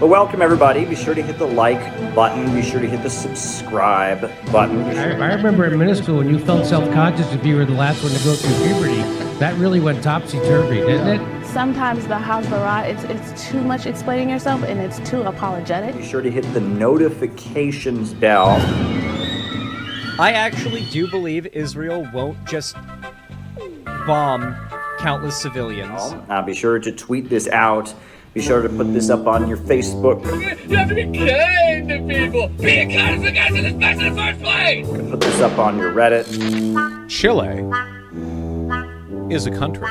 But welcome everybody. Be sure to hit the like button. Be sure to hit the subscribe button. I remember in middle school when you felt self-conscious if you were the last one to go through puberty. That really went topsy-turvy, didn't it? Sometimes the Hasbara, it's too much explaining yourself and it's too apologetic. Be sure to hit the notifications bell. I actually do believe Israel won't just bomb countless civilians. Be sure to tweet this out. Be sure to put this up on your Facebook. You have to be kind to people. Be kind to the guys in this mess in the first place. Put this up on your Reddit. Chile is a country.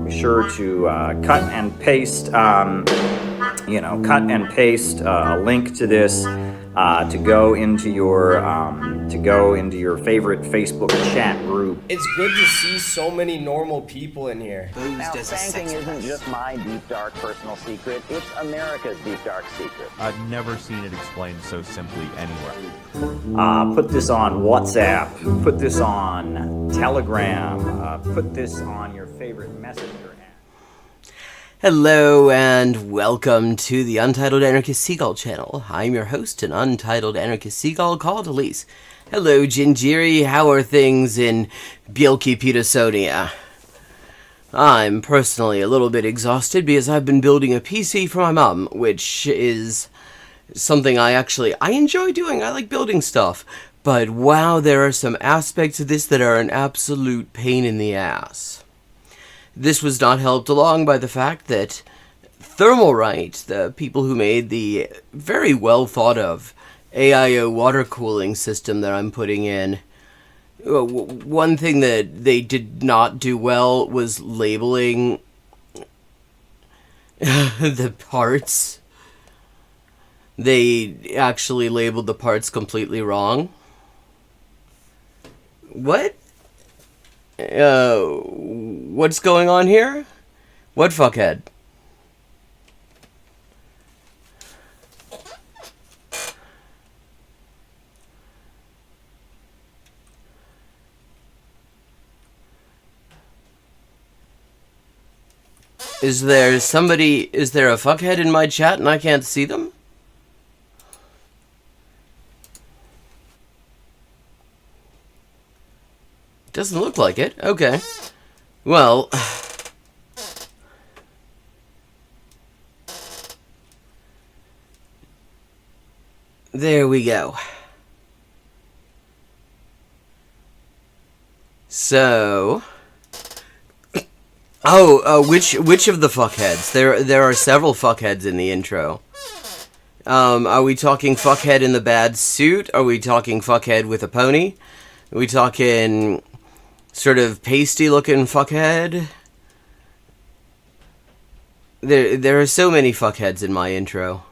Be sure to cut and paste, a link to this to go into your favorite Facebook chat group. It's good to see so many normal people in here. Now, spanking isn't just my deep, dark personal secret. It's America's deep, dark secret. I've never seen it explained so simply anywhere. Put this on WhatsApp. Put this on Telegram. Put this on your favorite messenger app. Hello and welcome to the Untitled Anarchist Seagull channel. I'm your host, an Untitled Anarchist Seagull called Elise. Hello, Jinjiri. How are things in Bielki Petersonia? I'm personally a little bit exhausted because I've been building a PC for my mom, which is something I enjoy doing. I like building stuff. But wow, there are some aspects of this that are an absolute pain in the ass. This was not helped along by the fact that Thermalright, the people who made the very well thought of AIO water cooling system that I'm putting in, one thing that they did not do well was labeling the parts. They actually labeled the parts completely wrong. What? What's going on here? What fuckhead? Is there a fuckhead in my chat and I can't see them? Doesn't look like it. Okay. Well, there we go. So, which of the fuckheads? There are several fuckheads in the intro. Are we talking fuckhead in the bad suit? Are we talking fuckhead with a pony? Are we talking sort of pasty-looking fuckhead? There are so many fuckheads in my intro.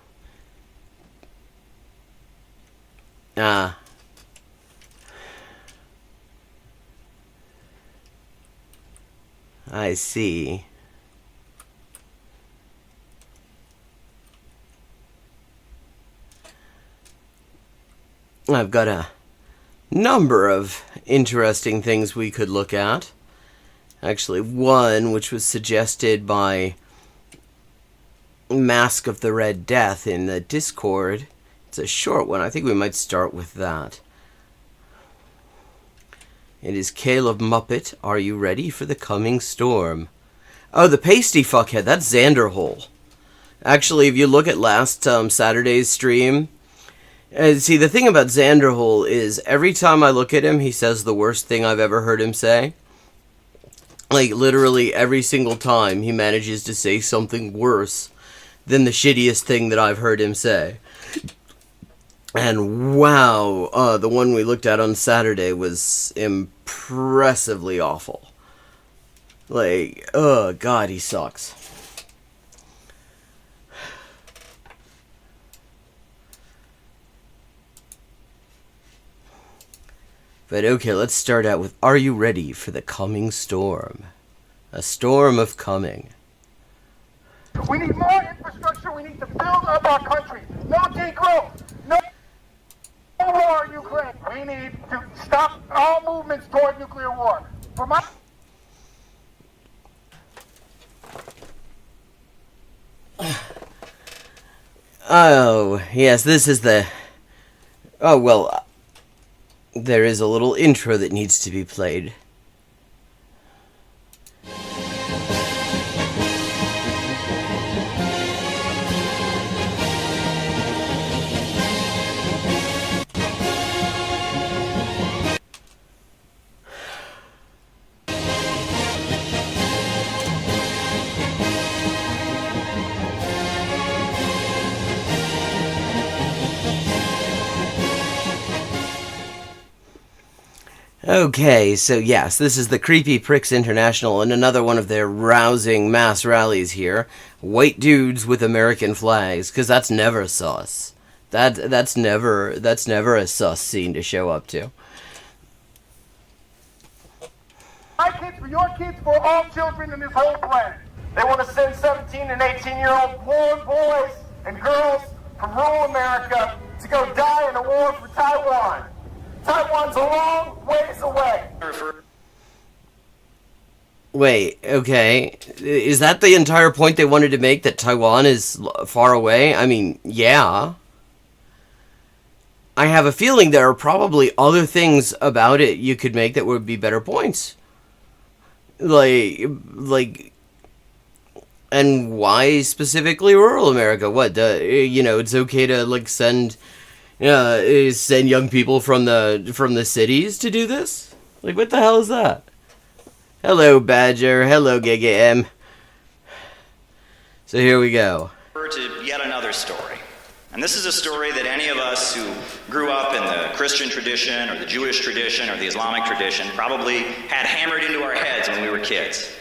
I see. I've got a number of interesting things we could look at. Actually, one which was suggested by Mask of the Red Death in the Discord. It's a short one. I think we might start with that. It is Caleb Muppet. Are you ready for the coming storm? Oh, the pasty fuckhead. That's Xanderhole. Actually, if you look at last Saturday's stream, see, the thing about Xanderhole is every time I look at him, he says the worst thing I've ever heard him say. Like, literally every single time, he manages to say something worse than the shittiest thing that I've heard him say. And wow, the one we looked at on Saturday was impressively awful. Like, oh god, he sucks. But okay, let's start out with, are you ready for the coming storm? A storm of coming. We need more infrastructure. We need to build up our country. No degrowth. No war in Ukraine. We need to stop all movements toward nuclear war. For my... Oh, yes, this is the... Oh, well, there is a little intro that needs to be played. Okay, so yes, this is the Creepy Pricks International and another one of their rousing mass rallies here. White dudes with American flags, because that's never sus. That's never a sus scene to show up to. My kids, for your kids, for all children in this whole planet. They want to send 17 and 18-year-old poor boys and girls from rural America to go die in a war for Taiwan. Taiwan's a long ways away. Wait, okay. Is that the entire point they wanted to make, that Taiwan is far away? I mean, yeah. I have a feeling there are probably other things about it you could make that would be better points. Like, and why specifically rural America? What, it's okay to, like, send young people from the cities to do this? Like, what the hell is that? Hello, Badger. Hello, Giga M. So here we go. To yet another story. And this is a story that any of us who grew up in the Christian tradition or the Jewish tradition or the Islamic tradition probably had hammered into our heads when we were kids.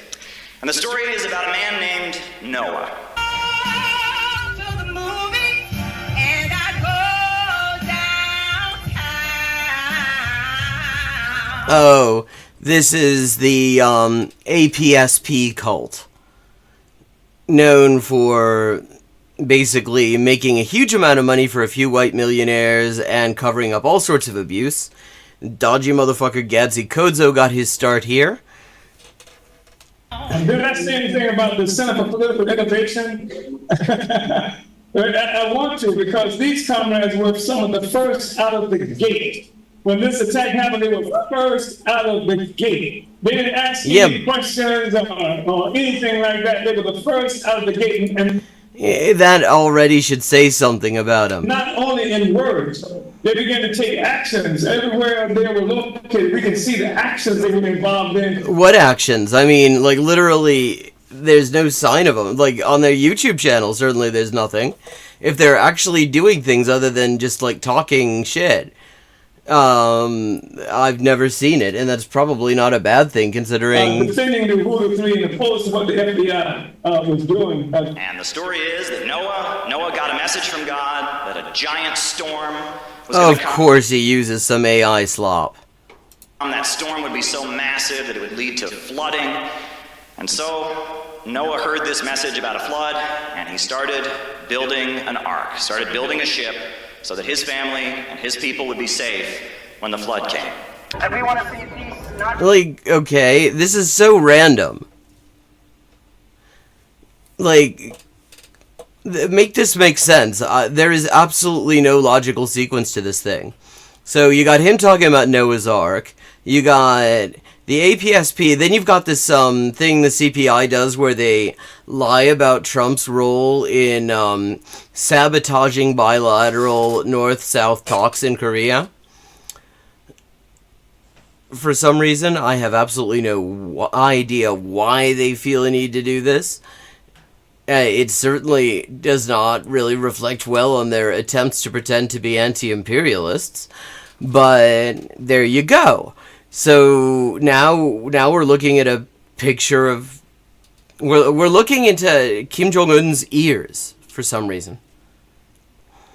And the story is about a man named Noah. Oh, this is the APSP cult, known for basically making a huge amount of money for a few white millionaires and covering up all sorts of abuse. Dodgy motherfucker Gadsy Kodzo got his start here. Did I say anything about the Center for Political Innovation? I want to, because these comrades were some of the first out of the gate. When this attack happened, they were first out of the gate. They didn't ask any questions or anything like that. They were the first out of the gate. And that already should say something about them. Not only in words, they began to take actions. Everywhere they were located, we can see the actions they were involved in. What actions? I mean, like, literally, there's no sign of them. Like, on their YouTube channel, certainly there's nothing. If they're actually doing things other than just, like, talking shit. I've never seen it, and that's probably not a bad thing, considering... Defending the Rule of Three and opposed to what the FBI was doing. And the story is that Noah got a message from God that a giant storm was going to come. Of course he uses some AI slop. That storm would be so massive that it would lead to flooding. And so Noah heard this message about a flood, and he started building an ark, started building a ship, so that his family and his people would be safe when the flood came. And we want to see peace, not... Like, okay, this is so random. Like, make this make sense. There is absolutely no logical sequence to this thing. So you got him talking about Noah's Ark, you got the APSP, then you've got this thing the CPI does where they lie about Trump's role in sabotaging bilateral North-South talks in Korea. For some reason, I have absolutely no idea why they feel a need to do this. It certainly does not really reflect well on their attempts to pretend to be anti-imperialists, but there you go. So now we're looking at a picture of... We're looking into Kim Jong-un's ears, for some reason.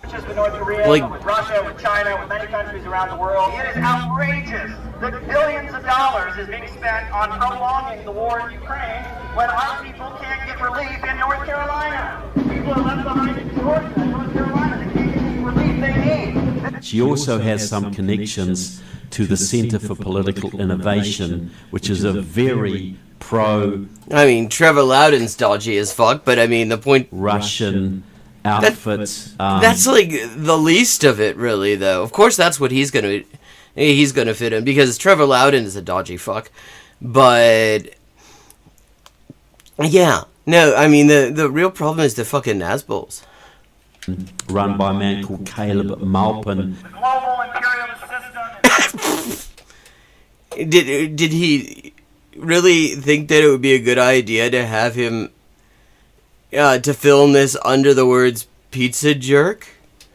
With North Korea, like, with Russia, with China, with many countries around the world. It is outrageous that billions of dollars is being spent on prolonging the war in Ukraine when our people can't get relief in North Carolina. People are left behind in Georgia and North Carolina. They can't get the relief they need. She also has some connections to the Center for Political Innovation, which is a very pro... I mean, Trevor Loudon's dodgy as fuck, but I mean, the point... Russian outfit. That's like the least of it, really. Though, of course, that's what he's gonna fit in because Trevor Loudon is a dodgy fuck. But yeah, no, I mean the real problem is the fucking Nazguls. Run by a man called Caleb Maupin. The global imperialist system. Did he really think that it would be a good idea to have him to film this under the words pizza jerk?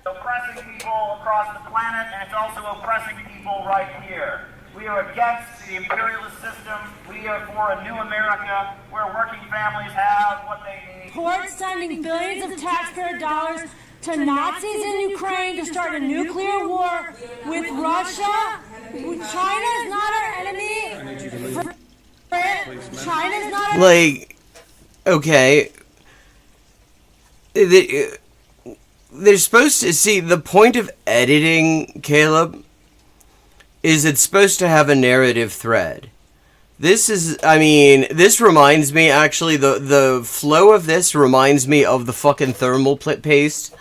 Oppressing people across the planet, and it's also oppressing people right here. We are against the imperialist system. We are for a new America where working families have what they need. Support sending billions of taxpayer dollars to Nazis in Ukraine to start a nuclear war with Russia. China is not our enemy. China is not our Like, okay. They're supposed to see the point of editing, Caleb, is it's supposed to have a narrative thread. This reminds me, actually, the flow of this reminds me of the fucking thermal paste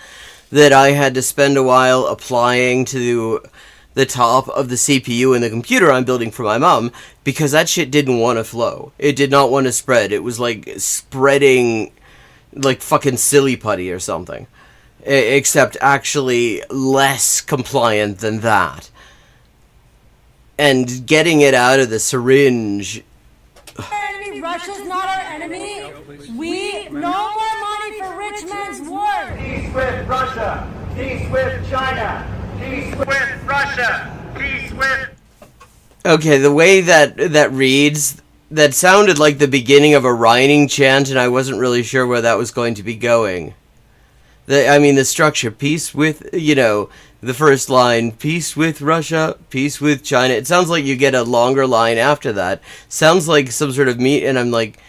that I had to spend a while applying to the top of the CPU in the computer I'm building for my mom, because that shit didn't want to flow. It did not want to spread. It was like spreading like fucking silly putty or something. Except actually less compliant than that. And getting it out of the syringe. enemy. Russia's not our enemy. We no more money for rich men's war. Peace with Russia. Peace with China. Peace with Russia. Peace with... Okay, the way that reads, that sounded like the beginning of a rhyming chant, and I wasn't really sure where that was going to be going. The structure, peace with, the first line, peace with Russia, peace with China. It sounds like you get a longer line after that. Sounds like some sort of meat, and I'm like,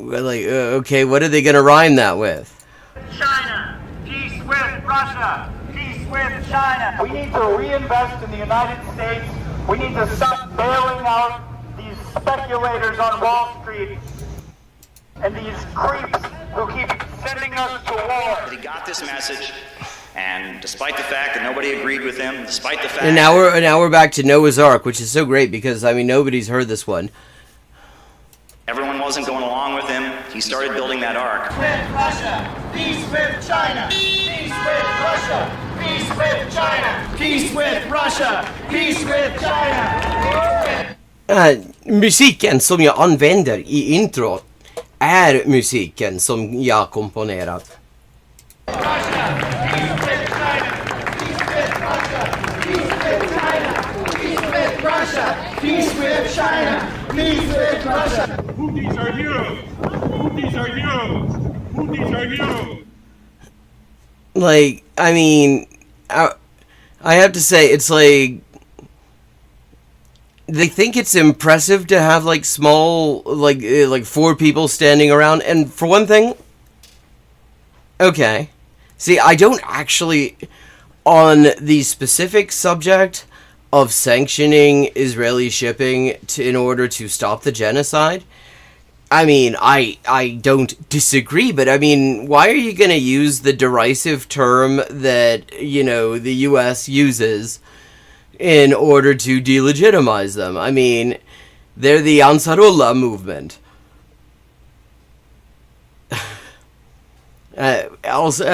okay, what are they going to rhyme that with? China. Peace with Russia. Peace with China. We need to reinvest in the United States. We need to stop bailing out these speculators on Wall Street and these creeps who keep sending us to war. He got this message, and despite the fact that nobody agreed with him, despite the fact... And now we're back to Noah's Ark, which is so great because, nobody's heard this one. Everyone wasn't going along with him. He started building that ark. With Russia. Peace with China. Peace with Russia. Peace with China. Peace with Russia. Peace with China. Musiken som jag använder i introt är musiken som jag komponerat. Peace with China. Peace with Russia. Houthis are heroes. Houthis are heroes. Houthis are heroes. I have to say, it's like, they think it's impressive to have, small, 4 people standing around, and for one thing, okay. See, I don't actually, on the specific subject of sanctioning Israeli shipping in order to stop the genocide, I don't disagree, but why are you going to use the derisive term that, the U.S. uses in order to delegitimize them? They're the Ansarullah movement. Also,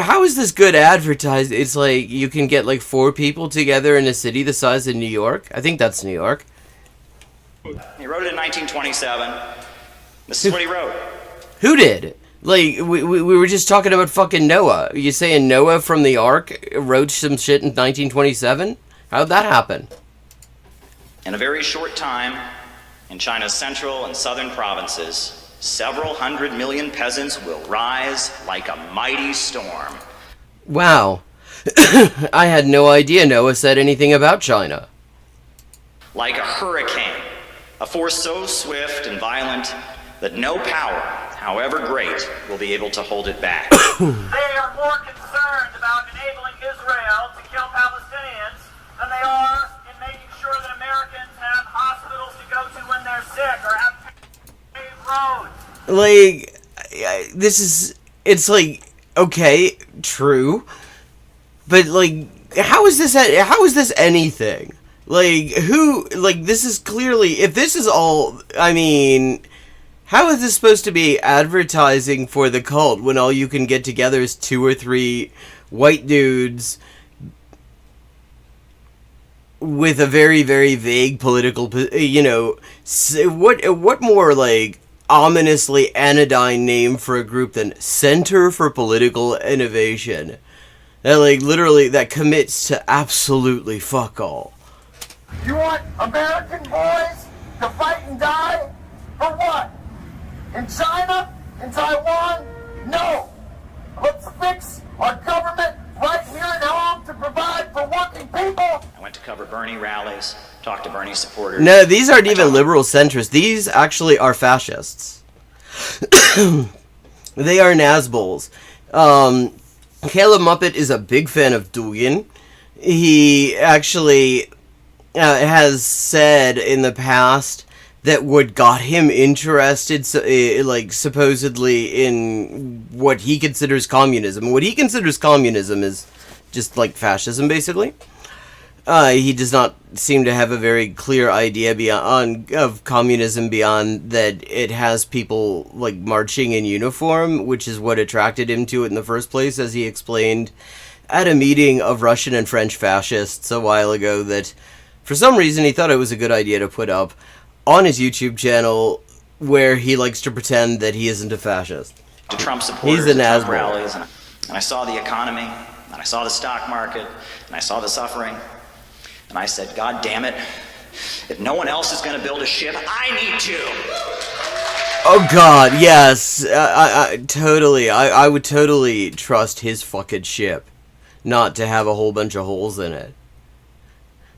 how is this good advertised? It's like you can get 4 people together in a city the size of New York. I think that's New York. He wrote it in 1927. This is what he wrote. Who did? We were just talking about fucking Noah. You saying Noah from the Ark wrote some shit in 1927? How'd that happen? In a very short time, in China's central and southern provinces, several 100 million peasants will rise like a mighty storm. Wow. I had no idea Noah said anything about China. Like a hurricane, a force so swift and violent that no power, however great, will be able to hold it back. They are more concerned about enabling Israel to kill Palestinians than they are in making sure that Americans have hospitals to go to when they're sick or have paved roads. this is, it's like, okay, true, but like, how is this anything? Like, this is clearly, if this is all, I mean, how is this supposed to be advertising for the cult when all you can get together is 2 or 3 white dudes with a very, very vague political, what more, like, ominously anodyne name for a group than Center for Political Innovation? That, like, literally, that commits to absolutely fuck all. You want American boys to fight and die? For what? In China? In Taiwan? No! Let's fix our government right here at home to provide for working people! I went to cover Bernie rallies, talked to Bernie supporters. No, these aren't even liberal centrists. These actually are fascists. They are Nazbols. Caleb Muppet is a big fan of Dugin. He actually has said in the past that what got him interested, supposedly, in what he considers communism. What he considers communism is just like fascism, basically. He does not seem to have a very clear idea of communism beyond that it has people like marching in uniform, which is what attracted him to it in the first place, as he explained at a meeting of Russian and French fascists a while ago, that for some reason he thought it was a good idea to put up on his YouTube channel, where he likes to pretend that he isn't a fascist. To Trump supporters, he's an Trump Nazbol. rallies, and I saw the economy, and I saw the stock market, and I saw the suffering, and I said, God damn it, if no one else is going to build a ship, I need to. Oh God, yes, I would totally trust his fucking ship not to have a whole bunch of holes in it.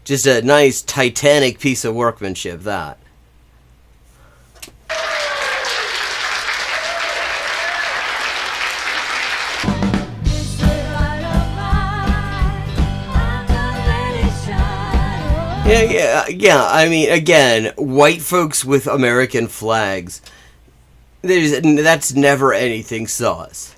Just a nice Titanic piece of workmanship, that. Yeah, I mean, again, white folks with American flags. That's never anything sauce.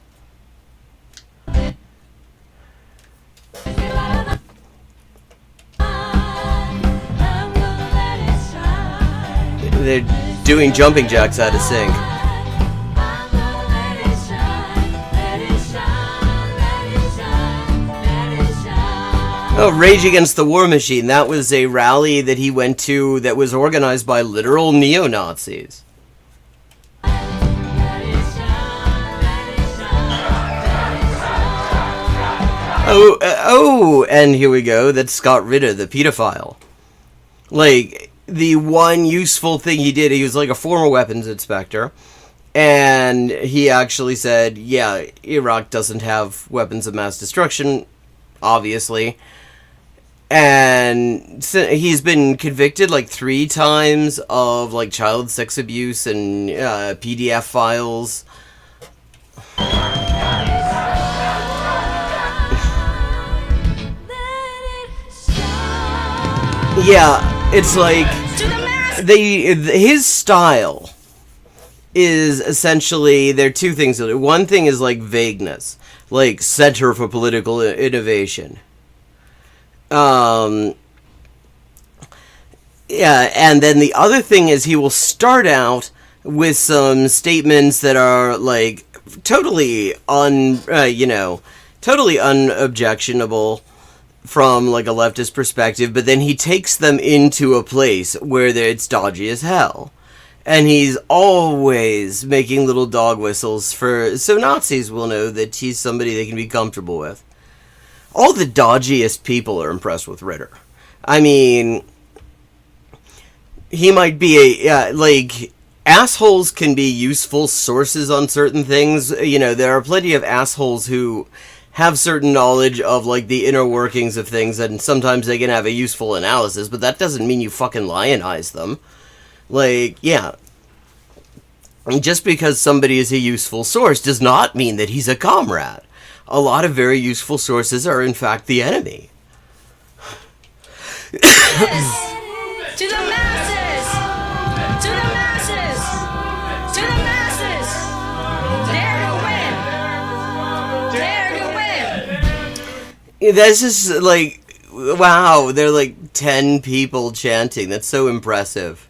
They're doing jumping jacks out of sync. Oh, Rage Against the War Machine. That was a rally that he went to that was organized by literal neo-Nazis. Oh, and here we go. That's Scott Ritter, the pedophile. Like, the one useful thing he did, he was like a former weapons inspector, and he actually said, yeah, Iraq doesn't have weapons of mass destruction, obviously. And he's been convicted like 3 times of like child sex abuse and PDF files. Yeah, it's like his style is essentially, there are 2 things. One thing is like vagueness, like Center for Political Innovation. Yeah, and then the other thing is he will start out with some statements that are like totally totally unobjectionable from like a leftist perspective, but then he takes them into a place where it's dodgy as hell. And he's always making little dog whistles so Nazis will know that he's somebody they can be comfortable with. All the dodgiest people are impressed with Ritter. I mean, he might be assholes can be useful sources on certain things. There are plenty of assholes who have certain knowledge of, like, the inner workings of things, and sometimes they can have a useful analysis, but that doesn't mean you fucking lionize them. Like, yeah. Just because somebody is a useful source does not mean that he's a comrade. A lot of very useful sources are, in fact, the enemy. To the masses! To the masses! To the masses! That's just like, wow, they're like 10 people chanting. That's so impressive.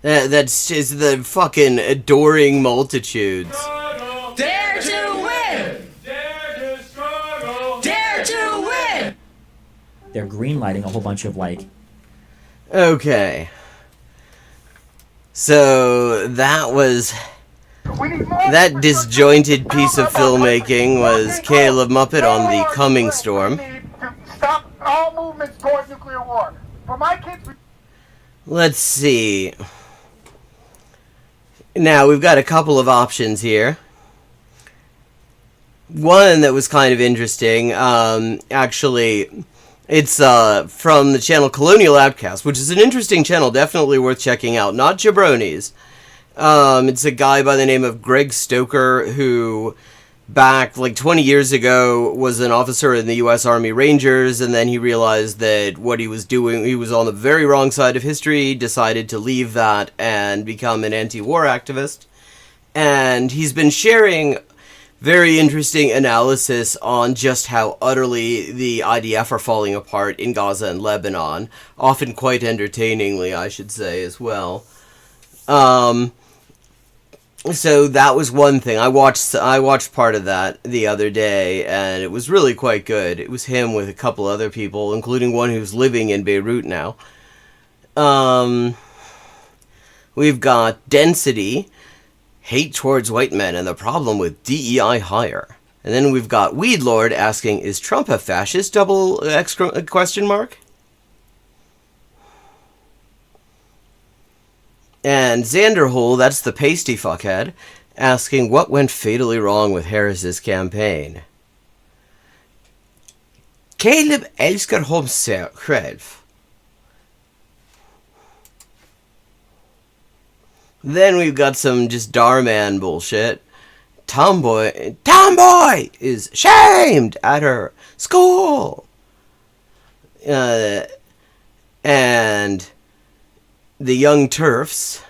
That's just the fucking adoring multitudes. Dare to win! Dare to struggle! Dare to win! They're greenlighting a whole bunch of like. Okay. So that was. That disjointed piece of filmmaking was Caleb Muppet on the Coming Storm. Stop all movements toward nuclear war. For my kids. Let's see. Now, we've got a couple of options here. One that was kind of interesting, actually, it's from the channel Colonial Outcast, which is an interesting channel, definitely worth checking out. Not Jabroni's. It's a guy by the name of Greg Stoker, who back like 20 years ago was an officer in the U.S. Army Rangers, and then he realized that what he was doing, he was on the very wrong side of history, decided to leave that and become an anti-war activist. And he's been sharing very interesting analysis on just how utterly the IDF are falling apart in Gaza and Lebanon, often quite entertainingly, I should say, as well. So that was one thing. I watched part of that the other day, and it was really quite good. It was him with a couple other people, including one who's living in Beirut now. We've got Density, Hate Towards White Men, and the Problem with DEI Hire. And then we've got Weedlord asking, is Trump a fascist? Question mark. And Xanderhole, that's the pasty fuckhead, asking what went fatally wrong with Harris's campaign. Caleb älskar sig själv. Then we've got some just Darman bullshit. Tomboy is shamed at her school. And the Young Turfs.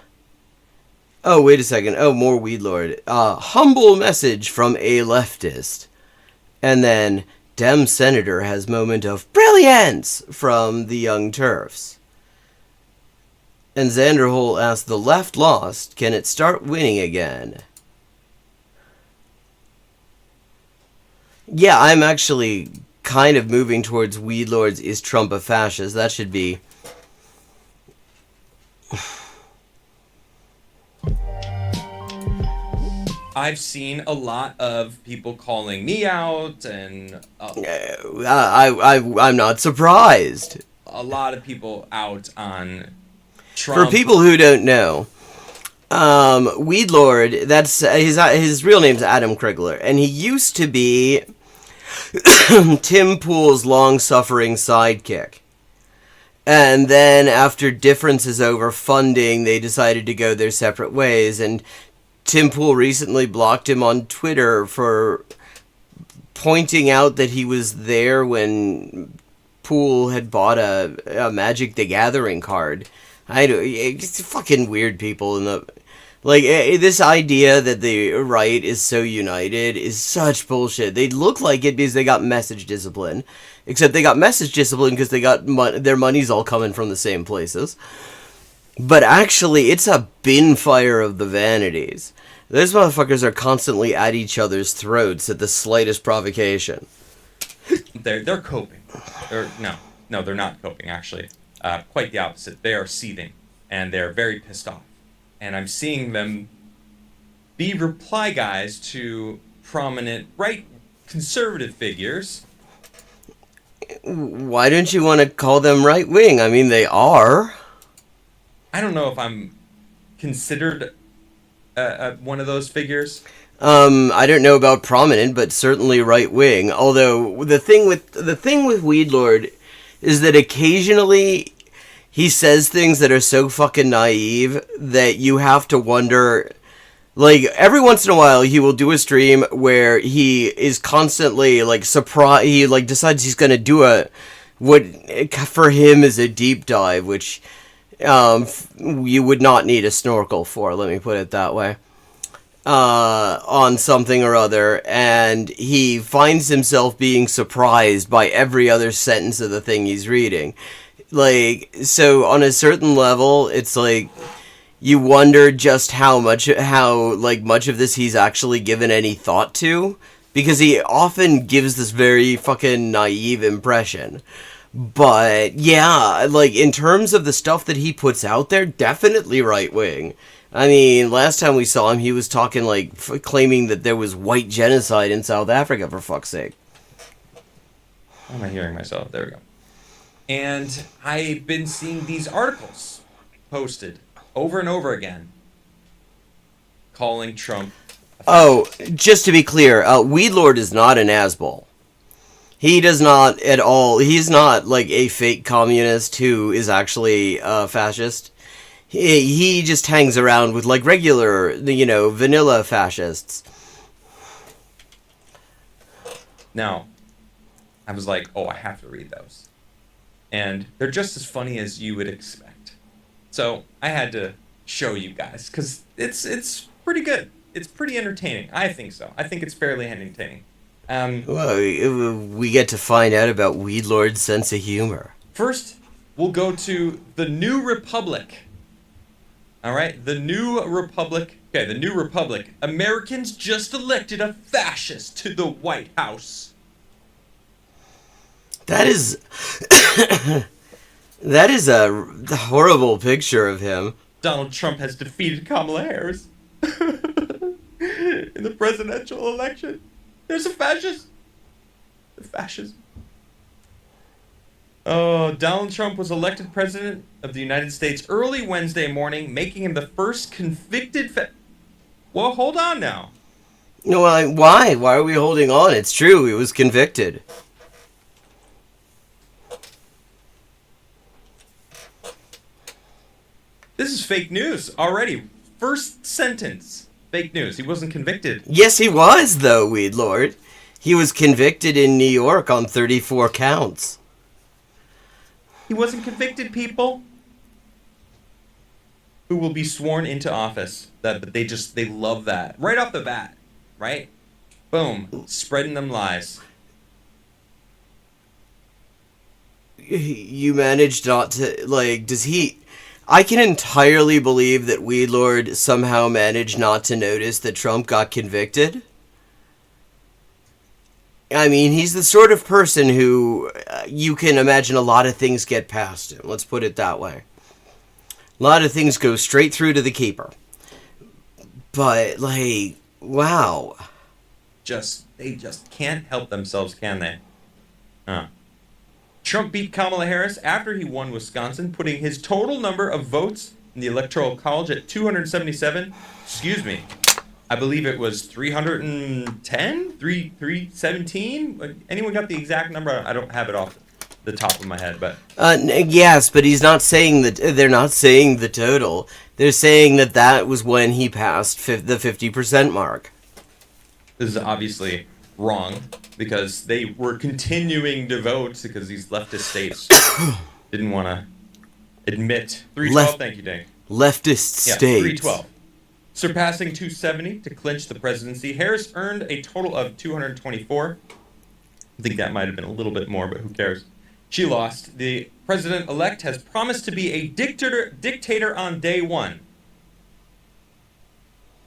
Oh, wait a second. Oh, more Weedlord. Humble message from a leftist. And then Dem Senator has moment of brilliance from the Young Turfs. And Xanderhole asks, the left lost. Can it start winning again? Yeah, I'm actually kind of moving towards Weedlord's is Trump a fascist. That should be... I've seen a lot of people calling me out, and I'm not surprised. A lot of people out on Trump. For people who don't know, Weedlord, that's his real name's Adam Krigler, and he used to be Tim Pool's long-suffering sidekick. And then after differences over funding, they decided to go their separate ways, and Tim Pool recently blocked him on Twitter for pointing out that he was there when Pool had bought a Magic the Gathering card. It's fucking weird people in the... Like, this idea that the right is so united is such bullshit. They look like it because they got message discipline. Except they got message discipline because they got their money's all coming from the same places. But actually, it's a bin fire of the vanities. Those motherfuckers are constantly at each other's throats at the slightest provocation. They're coping. No, they're not coping, actually. Quite the opposite. They are seething, and they're very pissed off. And I'm seeing them be reply guys to prominent right conservative figures. Why don't you want to call them right-wing? I mean, they are. I don't know if I'm considered one of those figures. I don't know about prominent, but certainly right-wing. Although the thing with Weedlord is that occasionally he says things that are so fucking naive that you have to wonder. Like, every once in a while, he will do a stream where he is constantly, like, surprised. He, like, decides he's gonna do what for him is a deep dive, which you would not need a snorkel for, let me put it that way. on something or other, and he finds himself being surprised by every other sentence of the thing he's reading. Like, so on a certain level, it's like, you wonder just how much of this he's actually given any thought to, because he often gives this very fucking naive impression. But, yeah, like, in terms of the stuff that he puts out there, definitely right-wing. I mean, last time we saw him, he was talking, like, claiming that there was white genocide in South Africa, for fuck's sake. Why am I hearing myself? There we go. And I've been seeing these articles posted over and over again calling Trump... Oh, just to be clear, Weedlord is not an asshole. He does not at all... He's not, like, a fake communist who is actually a fascist. He just hangs around with, like, regular, you know, vanilla fascists. Now, I was like, oh, I have to read those. And they're just as funny as you would expect. So I had to show you guys, because it's pretty good. It's pretty entertaining. I think so. I think it's fairly entertaining. Well, we get to find out about Weedlord's sense of humor. First, we'll go to the New Republic. All right, the New Republic. Okay, the New Republic. Americans just elected a fascist to the White House. That is... that is a horrible picture of him. Donald Trump has defeated Kamala Harris in the presidential election. There's a fascist. The fascism. Oh, Donald Trump was elected president of the United States early Wednesday morning, making him the first convicted Well, hold on now. No, why? Why are we holding on? It's true, he was convicted. This is fake news already. First sentence. Fake news. He wasn't convicted. Yes, he was, though, Weedlord. He was convicted in New York on 34 counts. He wasn't convicted, people. Who will be sworn into office. But they love that. Right off the bat. Right? Boom. Spreading them lies. You managed not to, like, does he... I can entirely believe that Weedlord somehow managed not to notice that Trump got convicted. I mean, he's the sort of person who you can imagine a lot of things get past him. Let's put it that way. A lot of things go straight through to the keeper. But, like, wow. They just can't help themselves, can they? Trump beat Kamala Harris after he won Wisconsin, putting his total number of votes in the Electoral College at 277. Excuse me. I believe it was 310? 317? Anyone got the exact number? I don't have it off the top of my head, but... Yes, but he's not saying that... They're not saying the total. They're saying that was when he passed the 50% mark. This is obviously wrong, because they were continuing to vote because these leftist states didn't want to admit. 312, thank you, Dave. Leftist states. 312. Surpassing 270 to clinch the presidency. Harris earned a total of 224. I think that might have been a little bit more, but who cares? She lost. The president-elect has promised to be a dictator on day one.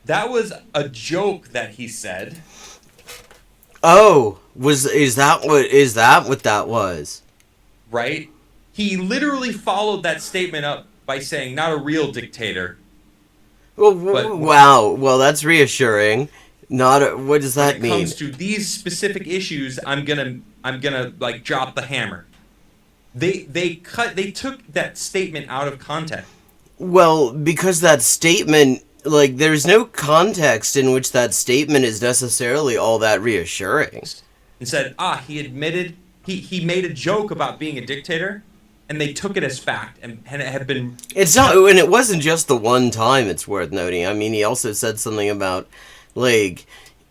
That was a joke that he said. Oh, is that what that was? Right? He literally followed that statement up by saying, not a real dictator. Well, wow. Well, that's reassuring. What does that mean? When it comes to these specific issues, I'm gonna like drop the hammer. They took that statement out of context. Well, because that statement, like, there's no context in which that statement is necessarily all that reassuring. And said, he admitted, he made a joke about being a dictator, and they took it as fact, and it had been... It's not, and it wasn't just the one time, it's worth noting. I mean, he also said something about, like,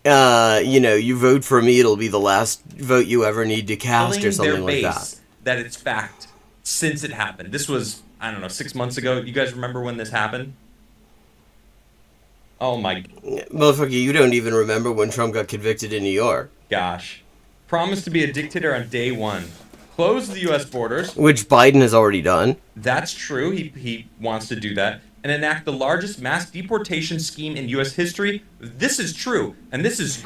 you vote for me, it'll be the last vote you ever need to cast, or something like that. That it's fact, since it happened. This was, I don't know, 6 months ago. You guys remember when this happened? Oh my Motherfucker, you don't even remember when Trump got convicted in New York. gosh. Promised to be a dictator on day one. Close the U.S. borders. Which Biden has already done. That's true. He wants to do that. And enact the largest mass deportation scheme in U.S. history. This is true. And this is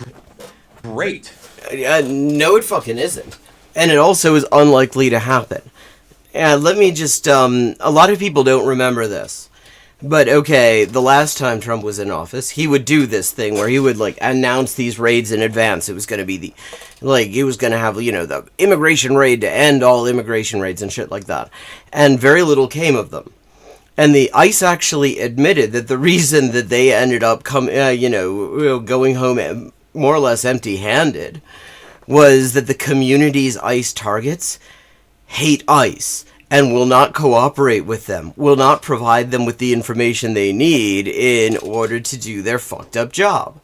great. No, it fucking isn't. And it also is unlikely to happen. Let me just, a lot of people don't remember this. But okay, the last time Trump was in office, he would do this thing where he would, like, announce these raids in advance. It was going to be he was going to have, you know, the immigration raid to end all immigration raids and shit like that. And very little came of them. And the ICE actually admitted that the reason that they ended up going home more or less empty-handed was that the community's ICE targets hate ICE and will not cooperate with them, will not provide them with the information they need in order to do their fucked up job.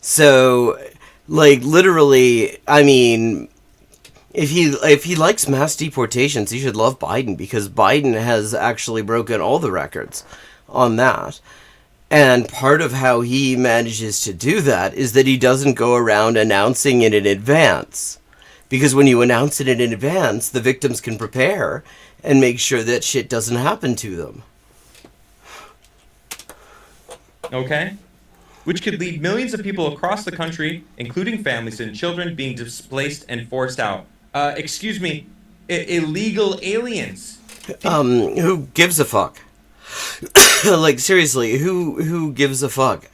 So, like, literally, I mean, if he likes mass deportations, he should love Biden, because Biden has actually broken all the records on that. And part of how he manages to do that is that he doesn't go around announcing it in advance. Because when you announce it in advance, the victims can prepare and make sure that shit doesn't happen to them. Okay? Which could lead millions of people across the country, including families and children, being displaced and forced out. Excuse me, illegal aliens. Who gives a fuck? Like, seriously, who gives a fuck?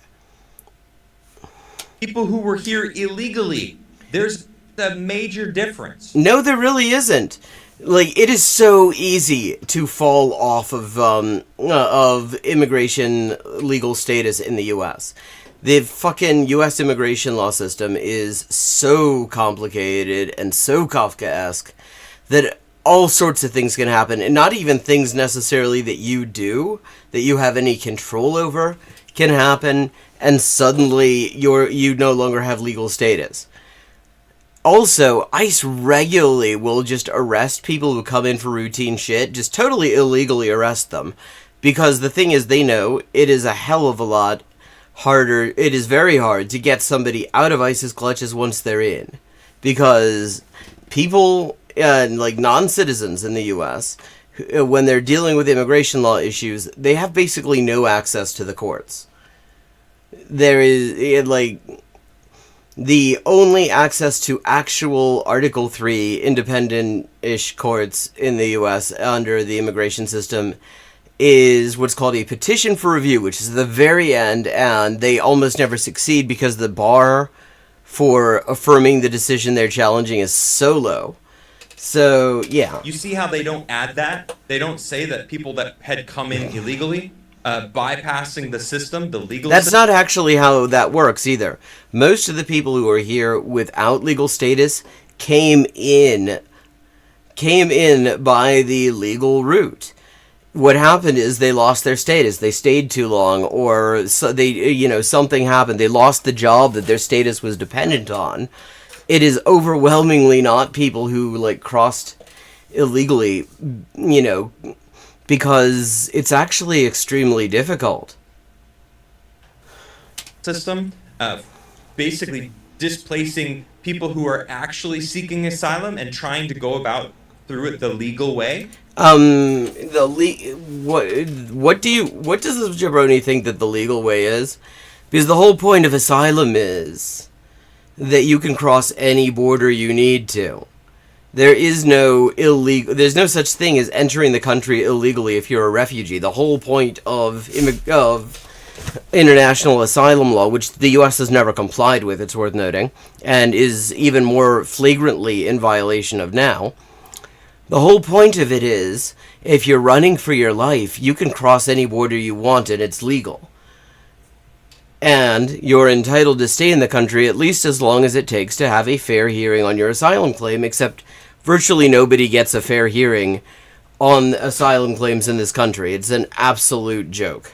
People who were here illegally. There's a major difference. No, there really isn't. Like, it is so easy to fall off of immigration legal status in the U.S. The fucking U.S. immigration law system is so complicated and so Kafkaesque that all sorts of things can happen, and not even things necessarily that you have any control over, can happen, and suddenly you no longer have legal status. Also, ICE regularly will just arrest people who come in for routine shit, just totally illegally arrest them. Because the thing is, they know it is a hell of a lot harder, it is very hard to get somebody out of ICE's clutches once they're in. Because people, like non-citizens in the US, when they're dealing with immigration law issues, they have basically no access to the courts. There is, like, the only access to actual Article 3 independent-ish courts in the U.S. under the immigration system is what's called a petition for review, which is the very end, and they almost never succeed because the bar for affirming the decision they're challenging is so low. So, yeah. You see how they don't add that? They don't say that people that had come in illegally, bypassing the system, the legal That's system. not actually how that works either. Most of the people who are here without legal status came in by the legal route. What happened is they lost their status. They stayed too long, or something happened. They lost the job that their status was dependent on. It is overwhelmingly not people who, like, crossed illegally, because it's actually extremely difficult. System, basically displacing people who are actually seeking asylum and trying to go about through it the legal way. What does the jabroni think that the legal way is? Because the whole point of asylum is that you can cross any border you need to. There's no such thing as entering the country illegally if you're a refugee. The whole point of international asylum law, which the U.S. has never complied with, it's worth noting, and is even more flagrantly in violation of now. The whole point of it is, if you're running for your life, you can cross any border you want and it's legal. And you're entitled to stay in the country at least as long as it takes to have a fair hearing on your asylum claim, except virtually nobody gets a fair hearing on asylum claims in this country. It's an absolute joke.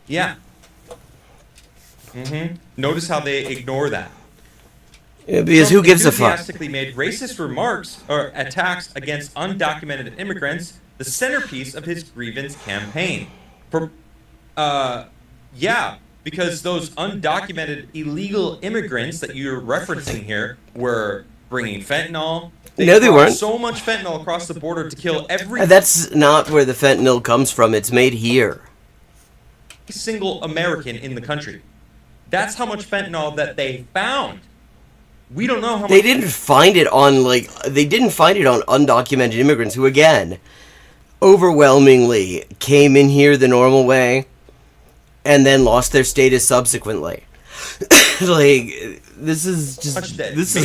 Yeah. Notice how they ignore that. Yeah, because who gives a fuck? Enthusiastically made racist remarks or attacks against undocumented immigrants the centerpiece of his grievance campaign. Because those undocumented illegal immigrants that you're referencing here were bringing fentanyl. No, they brought weren't. So much fentanyl across the border to kill every That's not where the fentanyl comes from. It's made here. single American in the country. That's how much fentanyl that they found. We don't know how much. They didn't find it on undocumented immigrants who, again, overwhelmingly came in here the normal way and then lost their status subsequently. This is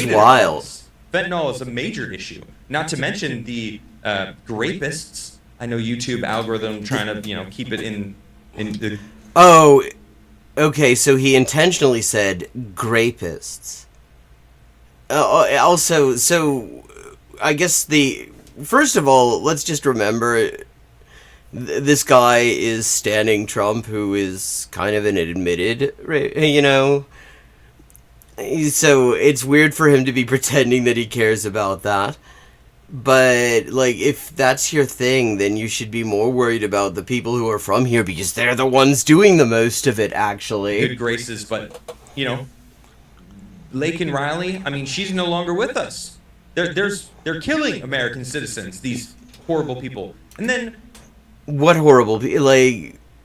wild. Fentanyl is a major issue. Not to mention the grapists. I know YouTube algorithm trying to keep it in the. Oh, okay. So he intentionally said grapists. Also, so I guess first of all, let's just remember. This guy is standing Trump, who is kind of an admitted, so it's weird for him to be pretending that he cares about that. But, if that's your thing, then you should be more worried about the people who are from here, because they're the ones doing the most of it, actually. Good graces, but, Lake and Riley, I mean, she's no longer with us. They're killing American citizens, these horrible people. And then... What horrible...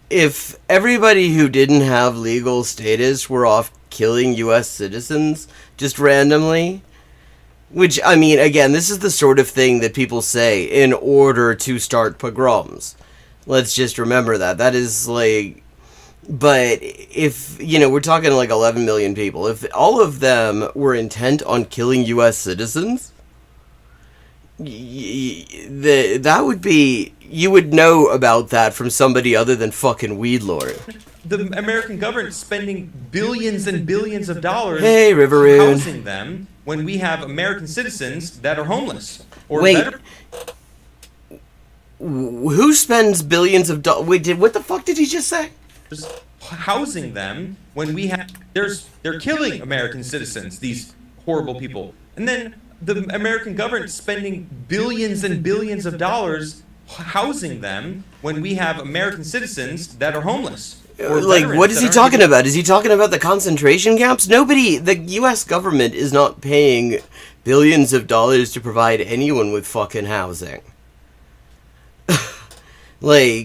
if everybody who didn't have legal status were off killing U.S. citizens just randomly, which, I mean, again, this is the sort of thing that people say in order to start pogroms. Let's just remember that. That is, but if, we're talking 11 million people. If all of them were intent on killing U.S. citizens, that would be... You would know about that from somebody other than fucking Weed Lord. The American government spending billions and billions of dollars housing them when we have American citizens that are homeless. Or wait, better. Who spends billions of dollars? Wait, what the fuck did he just say? Housing them when we have... They're killing American citizens, these horrible people. And then the American government spending billions and billions of dollars housing them when we have American citizens that are homeless. What is he talking about? Is he talking about the concentration camps? The U.S. government is not paying billions of dollars to provide anyone with fucking housing.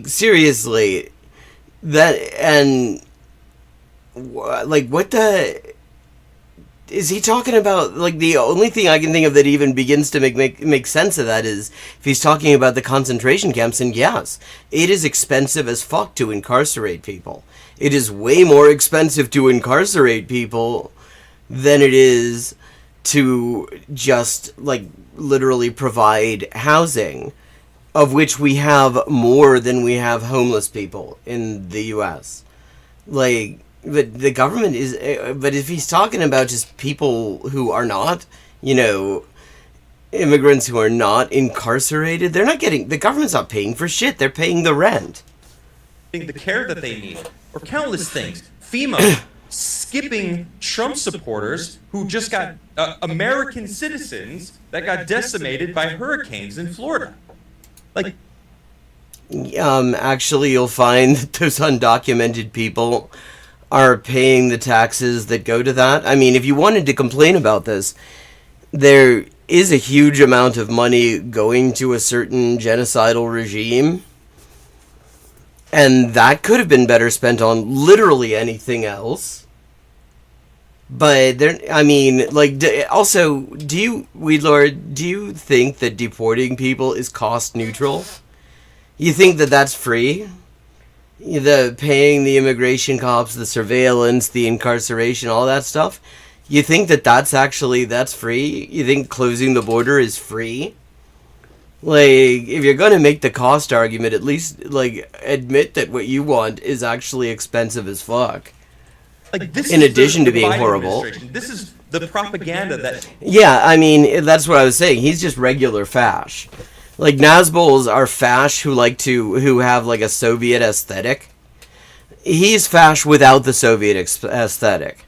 Seriously. What the... Is he talking about, the only thing I can think of that even begins to make sense of that is if he's talking about the concentration camps, and yes, it is expensive as fuck to incarcerate people. It is way more expensive to incarcerate people than it is to just, literally provide housing, of which we have more than we have homeless people in the U.S. But the government is... But if he's talking about just people who are not, immigrants who are not incarcerated, they're not getting... The government's not paying for shit. They're paying the rent. The care that they need. Or countless things. FEMA skipping Trump supporters who just got American citizens that got decimated by hurricanes in Florida. Actually, you'll find that those undocumented people are paying the taxes that go to that. I mean, if you wanted to complain about this, there is a huge amount of money going to a certain genocidal regime, and that could have been better spent on literally anything else. But also, Weedlord, do you think that deporting people is cost neutral? You think that that's free? The paying the immigration cops, the surveillance, the incarceration, all that stuff. You think that that's free? You think closing the border is free? If you're gonna make the cost argument, at least, admit that what you want is actually expensive as fuck. In addition to being horrible. This is the propaganda that... Yeah, I mean, that's what I was saying. He's just regular fash. Nazbols are fash who have a Soviet aesthetic. He's fash without the Soviet aesthetic.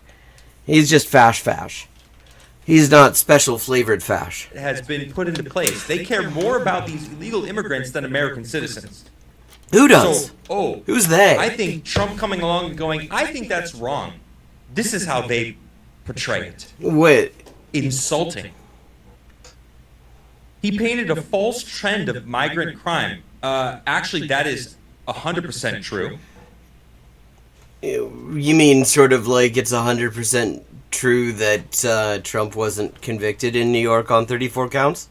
He's just fash. He's not special flavored fash. has been put into place. They care more about these illegal immigrants than American citizens. Who does? So, who's they? I think Trump coming along and going, I think that's wrong. This is how they portray it. What? Insulting. He painted a false trend of migrant crime. Actually, that is 100% true. You mean sort of like it's 100% true that Trump wasn't convicted in New York on 34 counts?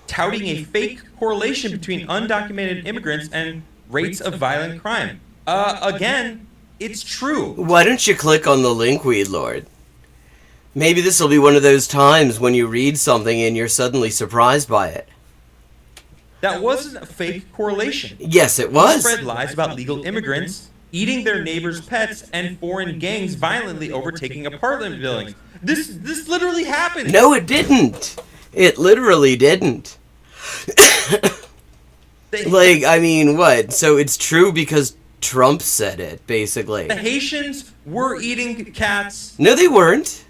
Touting a fake correlation between undocumented immigrants and rates of violent crime. Again, it's true. Why don't you click on the link, Weed Lord? Maybe this will be one of those times when you read something and you're suddenly surprised by it. That wasn't a fake correlation. Yes, it was. He spread lies about legal immigrants eating their neighbors' pets and foreign gangs violently overtaking apartment buildings. This literally happened. No, it didn't. It literally didn't. Like, I mean, what? So it's true because Trump said it, basically. The Haitians were eating cats. No, they weren't.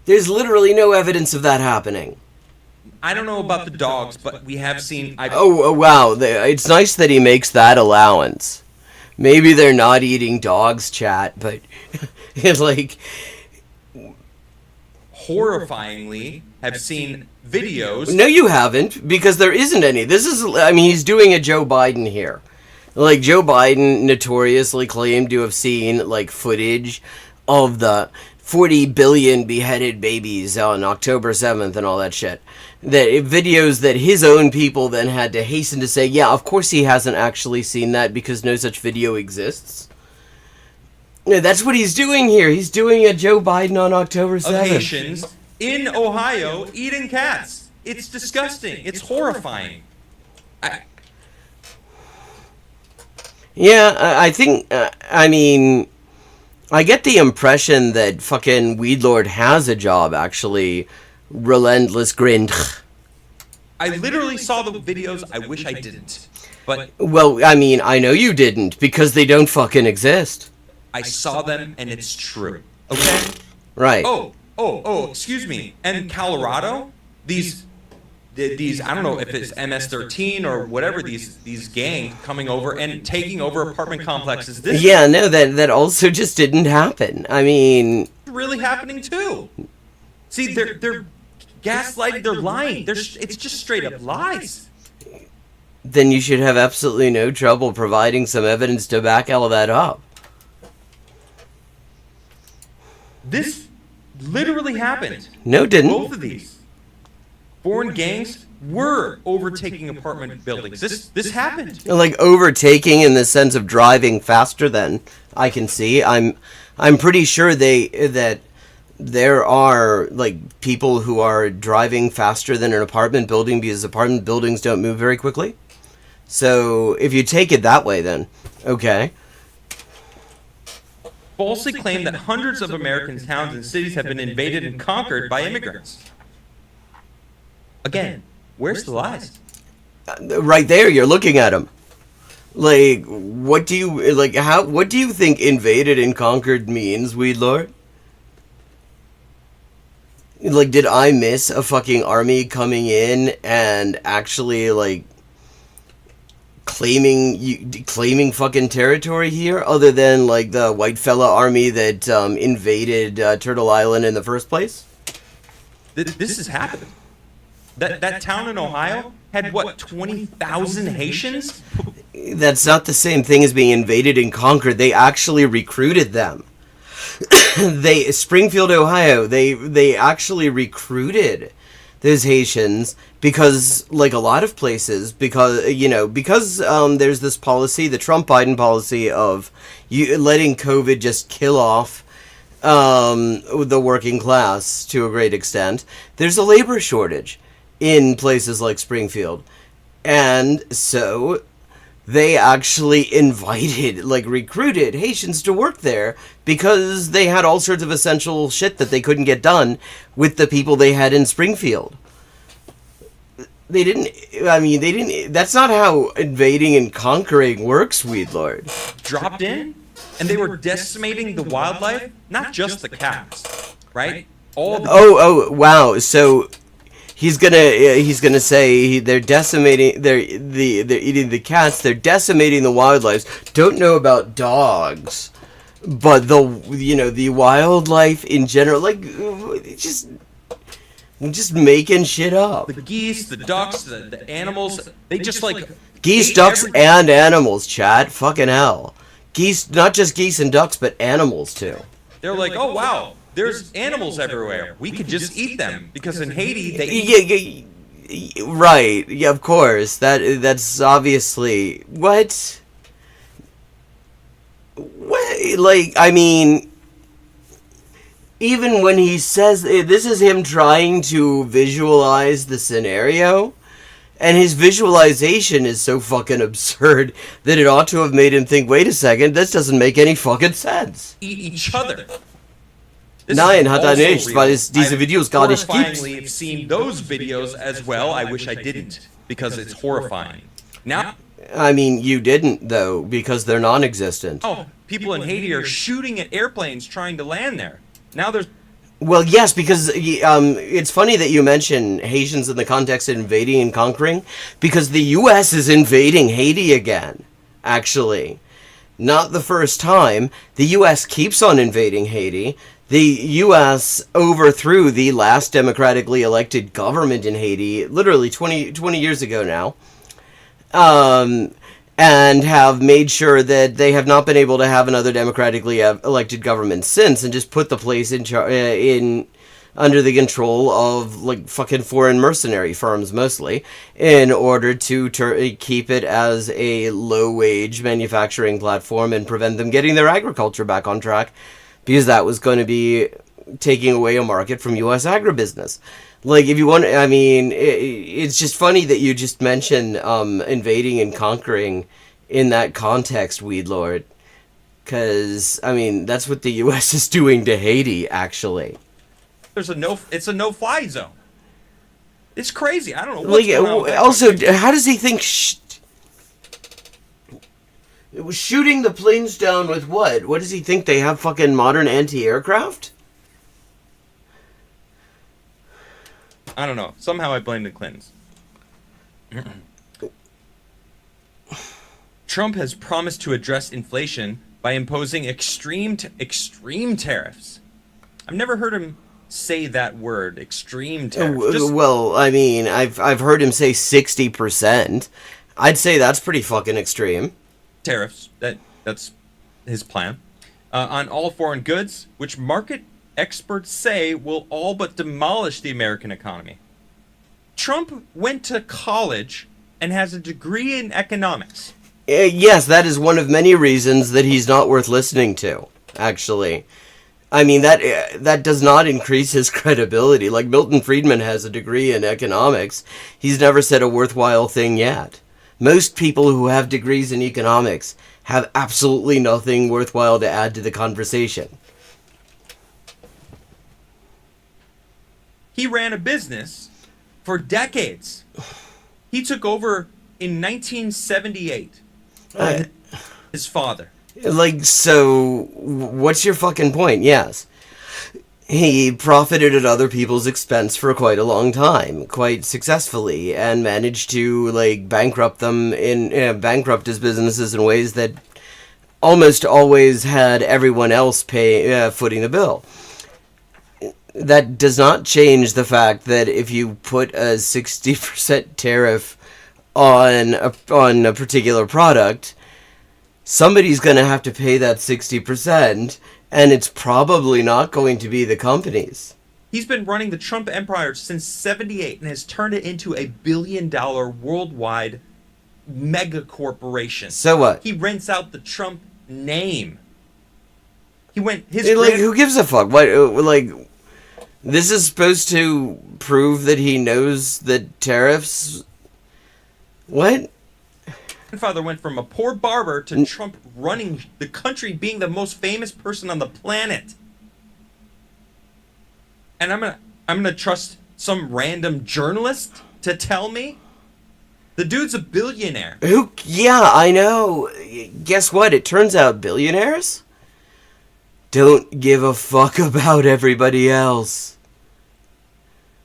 There's literally no evidence of that happening. I don't know about the dogs, but we have seen... Oh, wow. It's nice that he makes that allowance. Maybe they're not eating dogs, chat, but it's like... horrifyingly have seen videos... No, you haven't, because there isn't any. This is... I mean, he's doing a Joe Biden here. Like, Joe Biden notoriously claimed to have seen, like, footage of the 40 billion beheaded babies on October 7th and all that shit. That videos that his own people then had to hasten to say, yeah, of course he hasn't actually seen that because no such video exists. Yeah, that's what he's doing here. He's doing a Joe Biden on October 7th. Of Haitians in Ohio eating cats. It's disgusting. It's horrifying. Yeah, I think, I mean, I get the impression that fucking Weed Lord has a job, actually. Relentless grind. I literally saw the videos. I wish I didn't. But well, I mean, I know you didn't, because they don't fucking exist. I saw them, and it's true. Okay? Right. Oh, excuse me. And Colorado, these I don't know if it's MS-13 or whatever, these gangs coming over and taking over apartment complexes. This yeah, no, that also just didn't happen. I mean... It's really happening, too. See, they're gaslighting, they're lying. It's just straight up lies. Then you should have absolutely no trouble providing some evidence to back all of that up. This literally happened. No, it didn't. Both of these. Foreign gangs were overtaking apartment buildings. This happened. Like overtaking in the sense of driving faster than I can see. I'm pretty sure that there are like people who are driving faster than an apartment building because apartment buildings don't move very quickly. So if you take it that way, then okay. Falsely claimed that hundreds of American towns and cities have been invaded and conquered by immigrants. Again, where's the lies? Right there, you're looking at them. Like, what do you think invaded and conquered means, Weed Lord? Like, did I miss a fucking army coming in and actually, like, claiming fucking territory here, other than, like, the white fella army that invaded Turtle Island in the first place? This has happened. That town in Ohio had, what, 20,000 Haitians? That's not the same thing as being invaded and conquered. They actually recruited them. Springfield, Ohio, they actually recruited those Haitians because, like a lot of places, because there's this policy, the Trump-Biden policy of letting COVID just kill off the working class to a great extent. There's a labor shortage in places like Springfield. And so they actually recruited Haitians to work there because they had all sorts of essential shit that they couldn't get done with the people they had in Springfield. That's not how invading and conquering works, Weed Lord. Dropped in, and they were decimating the wildlife, not just the cats. right? All the Oh, wow. So he's gonna say they're decimating, they're eating the cats, they're decimating the wildlife. Don't know about dogs, but the wildlife in general, like just making shit up. the geese, the ducks, the animals, they just like Geese, ate ducks, everything. and animals, chat. Fucking hell. Geese, not just geese and ducks, but animals too. They're like, oh wow, there's animals everywhere. We could just eat them because in Haiti they eat. Yeah, right. Yeah, of course. That's obviously what. Like, I mean, even when he says this is him trying to visualize the scenario, and his visualization is so fucking absurd that it ought to have made him think, wait a second, this doesn't make any fucking sense. Eat each other. This Nein, is hat also nicht, real. weil es diese I've Videos gar nicht gibt. horrifyingly have seen those videos as well. I wish I didn't because it's horrifying. Now, I mean, you didn't, though, because they're non-existent. oh, people in Haiti are shooting at airplanes trying to land there. Now there's Well, yes, because it's funny that you mention Haitians in the context of invading and conquering, because the U.S. is invading Haiti again, actually. Not the first time. The U.S. keeps on invading Haiti. The U.S. overthrew the last democratically elected government in Haiti, literally 20 years ago now. And have made sure that they have not been able to have another democratically elected government since, and just put the place in under the control of like fucking foreign mercenary firms mostly, in order to keep it as a low-wage manufacturing platform and prevent them getting their agriculture back on track, because that was going to be taking away a market from U.S. agribusiness. Like, if you want, I mean, it's just funny that you just mention invading and conquering in that context, Weed Lord. Because, I mean, that's what the U.S. is doing to Haiti, actually. it's a no-fly zone. It's crazy. I don't know Like, what's going on with that also, country. how does he think it was shooting the planes down with what? What does he think? They have fucking modern anti-aircraft? I don't know. Somehow I blame the Clintons. Trump has promised to address inflation by imposing extreme tariffs. I've never heard him say that word, extreme tariffs. Well, I mean, I've heard him say 60%. I'd say that's pretty fucking extreme. Tariffs. That's his plan. On all foreign goods, which market experts say will all but demolish the American economy. Trump went to college and has a degree in economics. Yes, that is one of many reasons that he's not worth listening to, actually. I mean, that does not increase his credibility. Like, Milton Friedman has a degree in economics. He's never said a worthwhile thing yet. Most people who have degrees in economics have absolutely nothing worthwhile to add to the conversation. He ran a business for decades. He took over in 1978. His father. Like, so, what's your fucking point? Yes. He profited at other people's expense for quite a long time, quite successfully, and managed to, like, bankrupt his businesses in ways that almost always had everyone else footing the bill. That does not change the fact that if you put a 60% tariff on a particular product, somebody's going to have to pay that 60%, and it's probably not going to be the companies. He's been running the Trump empire since 78 and has turned it into a billion-dollar worldwide mega corporation. So what? He rents out the Trump name. He went who gives a fuck? What, like, this is supposed to prove that he knows that tariffs. What? Grandfather went from a poor barber to Trump running the country, being the most famous person on the planet. And I'm gonna trust some random journalist to tell me? The dude's a billionaire. Yeah, I know. Guess what? It turns out billionaires don't give a fuck about everybody else.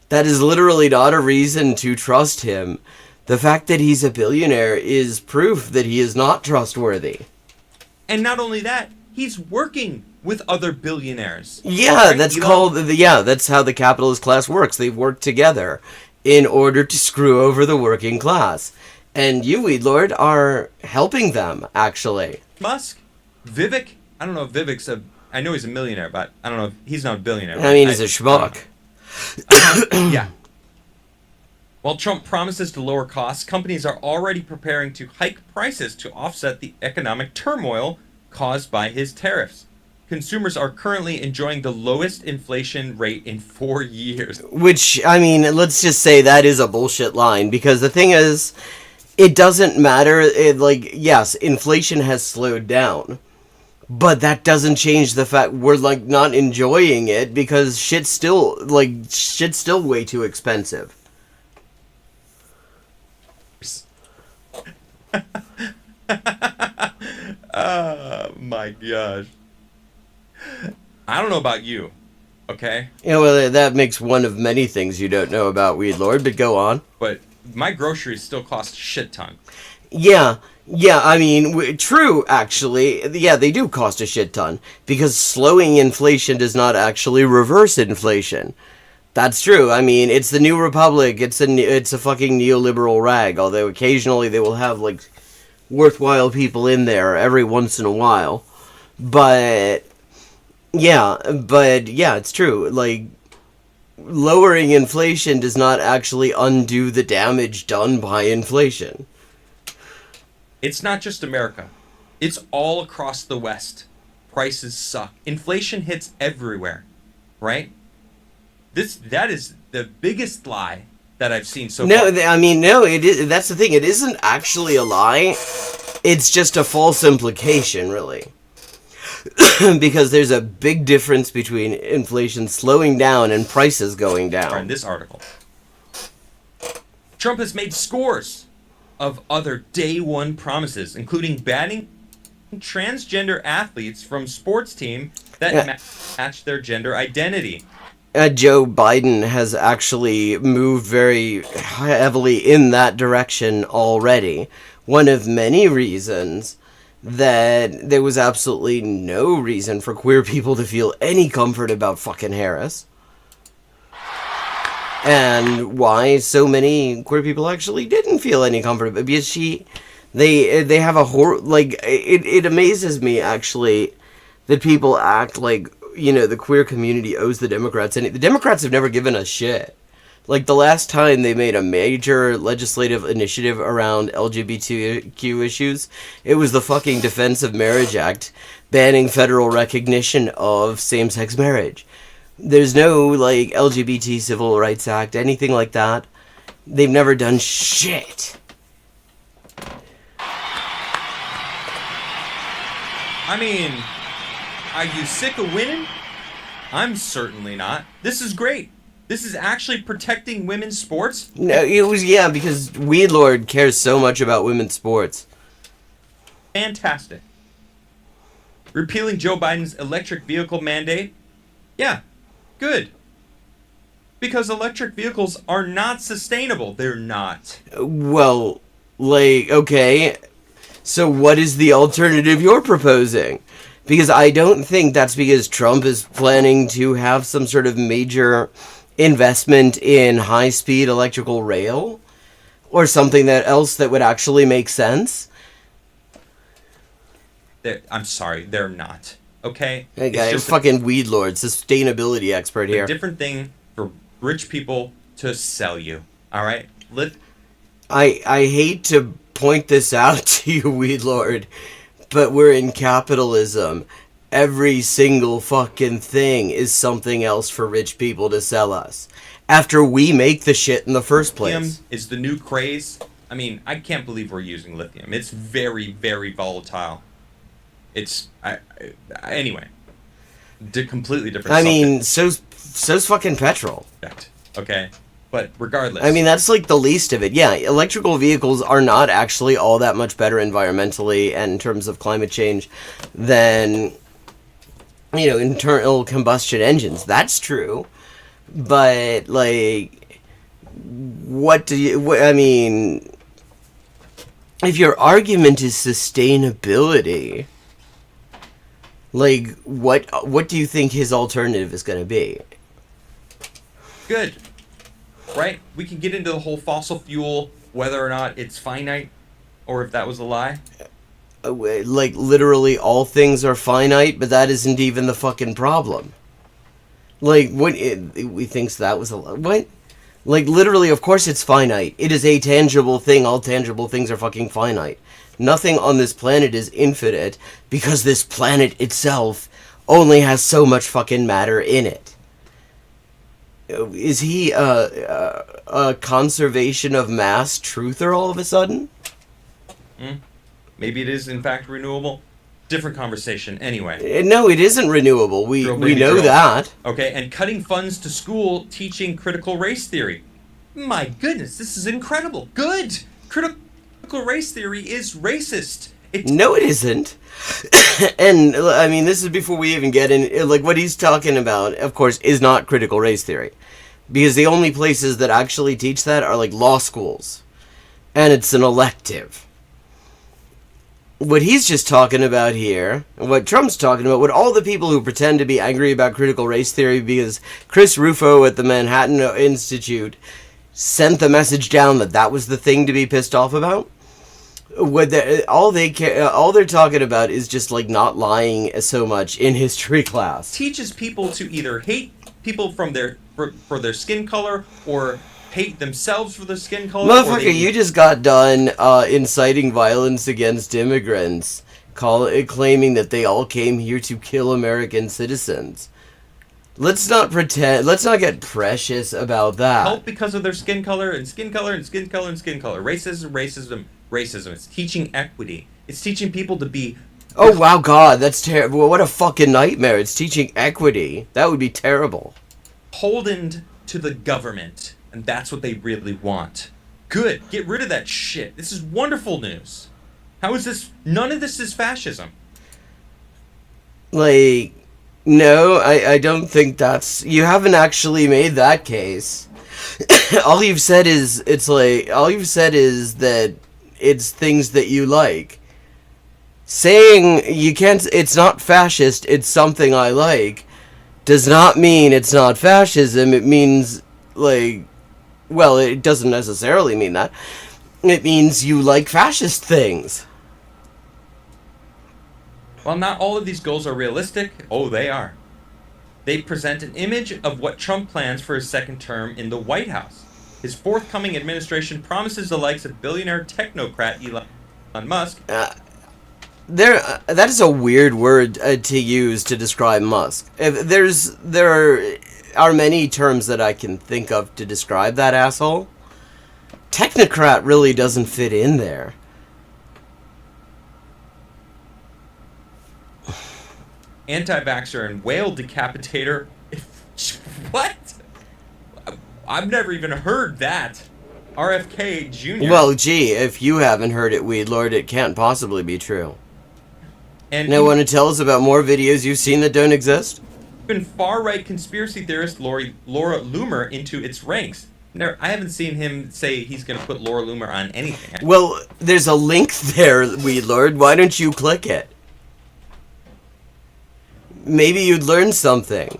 That is literally not a reason to trust him. The fact that he's a billionaire is proof that he is not trustworthy. And not only that, he's working with other billionaires. Yeah, Right? that's Elon- that's how the capitalist class works. They work together in order to screw over the working class. And you, Weedlord, are helping them, actually. Musk, Vivek. I don't know if Vivek's I know he's a millionaire, but I don't know if he's not a billionaire. I mean, he's a schmuck. Yeah. While Trump promises to lower costs, companies are already preparing to hike prices to offset the economic turmoil caused by his tariffs. Consumers are currently enjoying the lowest inflation rate in 4 years. Which, I mean, let's just say that is a bullshit line, because the thing is, it doesn't matter, yes, inflation has slowed down, but that doesn't change the fact we're, not enjoying it, because shit's still way too expensive. Oh my gosh. I don't know about you, okay? Yeah, well, that makes one of many things you don't know about Weedlord, but go on. But my groceries still cost a shit ton. Yeah, I mean, true, actually. Yeah, they do cost a shit ton, because slowing inflation does not actually reverse inflation. That's true. I mean, it's the New Republic. It's a fucking neoliberal rag, although occasionally they will have, worthwhile people in there every once in a while. But yeah, it's true. Lowering inflation does not actually undo the damage done by inflation. It's not just America. It's all across the West. Prices suck. Inflation hits everywhere, right? That is the biggest lie that I've seen so far. No, it is. That's the thing. It isn't actually a lie. It's just a false implication, really. Because there's a big difference between inflation slowing down and prices going down. In this article, Trump has made scores of other day one promises, including banning transgender athletes from sports teams that match their gender identity. Joe Biden has actually moved very heavily in that direction already. One of many reasons that there was absolutely no reason for queer people to feel any comfort about fucking Harris. And why so many queer people actually didn't feel any comfort about it, because they have a it amazes me actually that people act like, the queer community owes the Democrats any. The Democrats have never given a shit. The last time they made a major legislative initiative around LGBTQ issues, it was the fucking Defense of Marriage Act, banning federal recognition of same-sex marriage. There's no, LGBT Civil Rights Act, anything like that. They've never done shit. I mean, are you sick of winning? I'm certainly not. This is great. This is actually protecting women's sports. No, it was, because Weedlord cares so much about women's sports. Fantastic. Repealing Joe Biden's electric vehicle mandate? Yeah, good. Because electric vehicles are not sustainable. They're not. Well, okay. So what is the alternative you're proposing? Because I don't think that's because Trump is planning to have some sort of major investment in high-speed electrical rail or something else that would actually make sense. I'm sorry, they're not. Okay? Hey, guy, I'm fucking Weedlord, sustainability expert here. A different thing for rich people to sell you. All right? I hate to point this out to you, Weedlord, but we're in capitalism. Every single fucking thing is something else for rich people to sell us. After we make the shit in the first place. Lithium is the new craze. I mean, I can't believe we're using lithium. It's very, very volatile. It's... anyway. Completely different subject. I mean, so's fucking petrol. Okay? But regardless... I mean, that's the least of it. Yeah, electrical vehicles are not actually all that much better environmentally and in terms of climate change than internal combustion engines. That's true. But, like, I mean, if your argument is sustainability, like, what do you think his alternative is going to be? Good. Right? We can get into the whole fossil fuel, whether or not it's finite, or if that was a lie. Like, literally all things are finite, but that isn't even the fucking problem. Like, we thinks that was a lie. What? Like, literally, of course it's finite. It is a tangible thing. All tangible things are fucking finite. Nothing on this planet is infinite, because this planet itself only has so much fucking matter in it. Is he a conservation of mass truther all of a sudden? Maybe it is, in fact, renewable. Different conversation, anyway. No, it isn't renewable. We know that. Okay, and cutting funds to school teaching critical race theory. My goodness, this is incredible. Good! Critical race theory is racist. No, it isn't. And, I mean, this is before we even get in... Like, what he's talking about, of course, is not critical race theory. Because the only places that actually teach that are, like, law schools. And it's an elective. What he's just talking about here, what Trump's talking about, what all the people who pretend to be angry about critical race theory because Chris Rufo at the Manhattan Institute sent the message down that was the thing to be pissed off about, all they're talking about is just, like, not lying so much in history class. Teaches people to either hate people for their skin color or hate themselves for their skin color. Motherfucker, you just got done inciting violence against immigrants, claiming that they all came here to kill American citizens. Let's not pretend. Let's not get precious about that. Help because of their skin color and skin color and skin color and skin color. Racism. It's teaching equity. It's teaching people to be... Oh, wow, God, that's terrible. What a fucking nightmare. It's teaching equity. That would be terrible. Holden to the government. And that's what they really want. Good. Get rid of that shit. This is wonderful news. How is this? None of this is fascism. Like, no, I don't think that's... You haven't actually made that case. All you've said is that it's things that you like. Saying you can't... It's not fascist, it's something I like, does not mean it's not fascism. It means, like... Well, it doesn't necessarily mean that. It means you like fascist things. While not all of these goals are realistic, oh, they are. They present an image of what Trump plans for his second term in the White House. His forthcoming administration promises the likes of billionaire technocrat Elon Musk. That is a weird word to use to describe Musk. There are many terms that I can think of to describe that asshole. Technocrat really doesn't fit in there. Anti-vaxxer and whale decapitator. What? I've never even heard that. RFK Jr. Well, gee, if you haven't heard it, Weed Lord, it can't possibly be true. And now, want to tell us about more videos you've seen that don't exist? Even far-right conspiracy theorist Laura Loomer into its ranks. I haven't seen him say he's going to put Laura Loomer on anything. Well, there's a link there, Weed Lord. Why don't you click it? Maybe you'd learn something.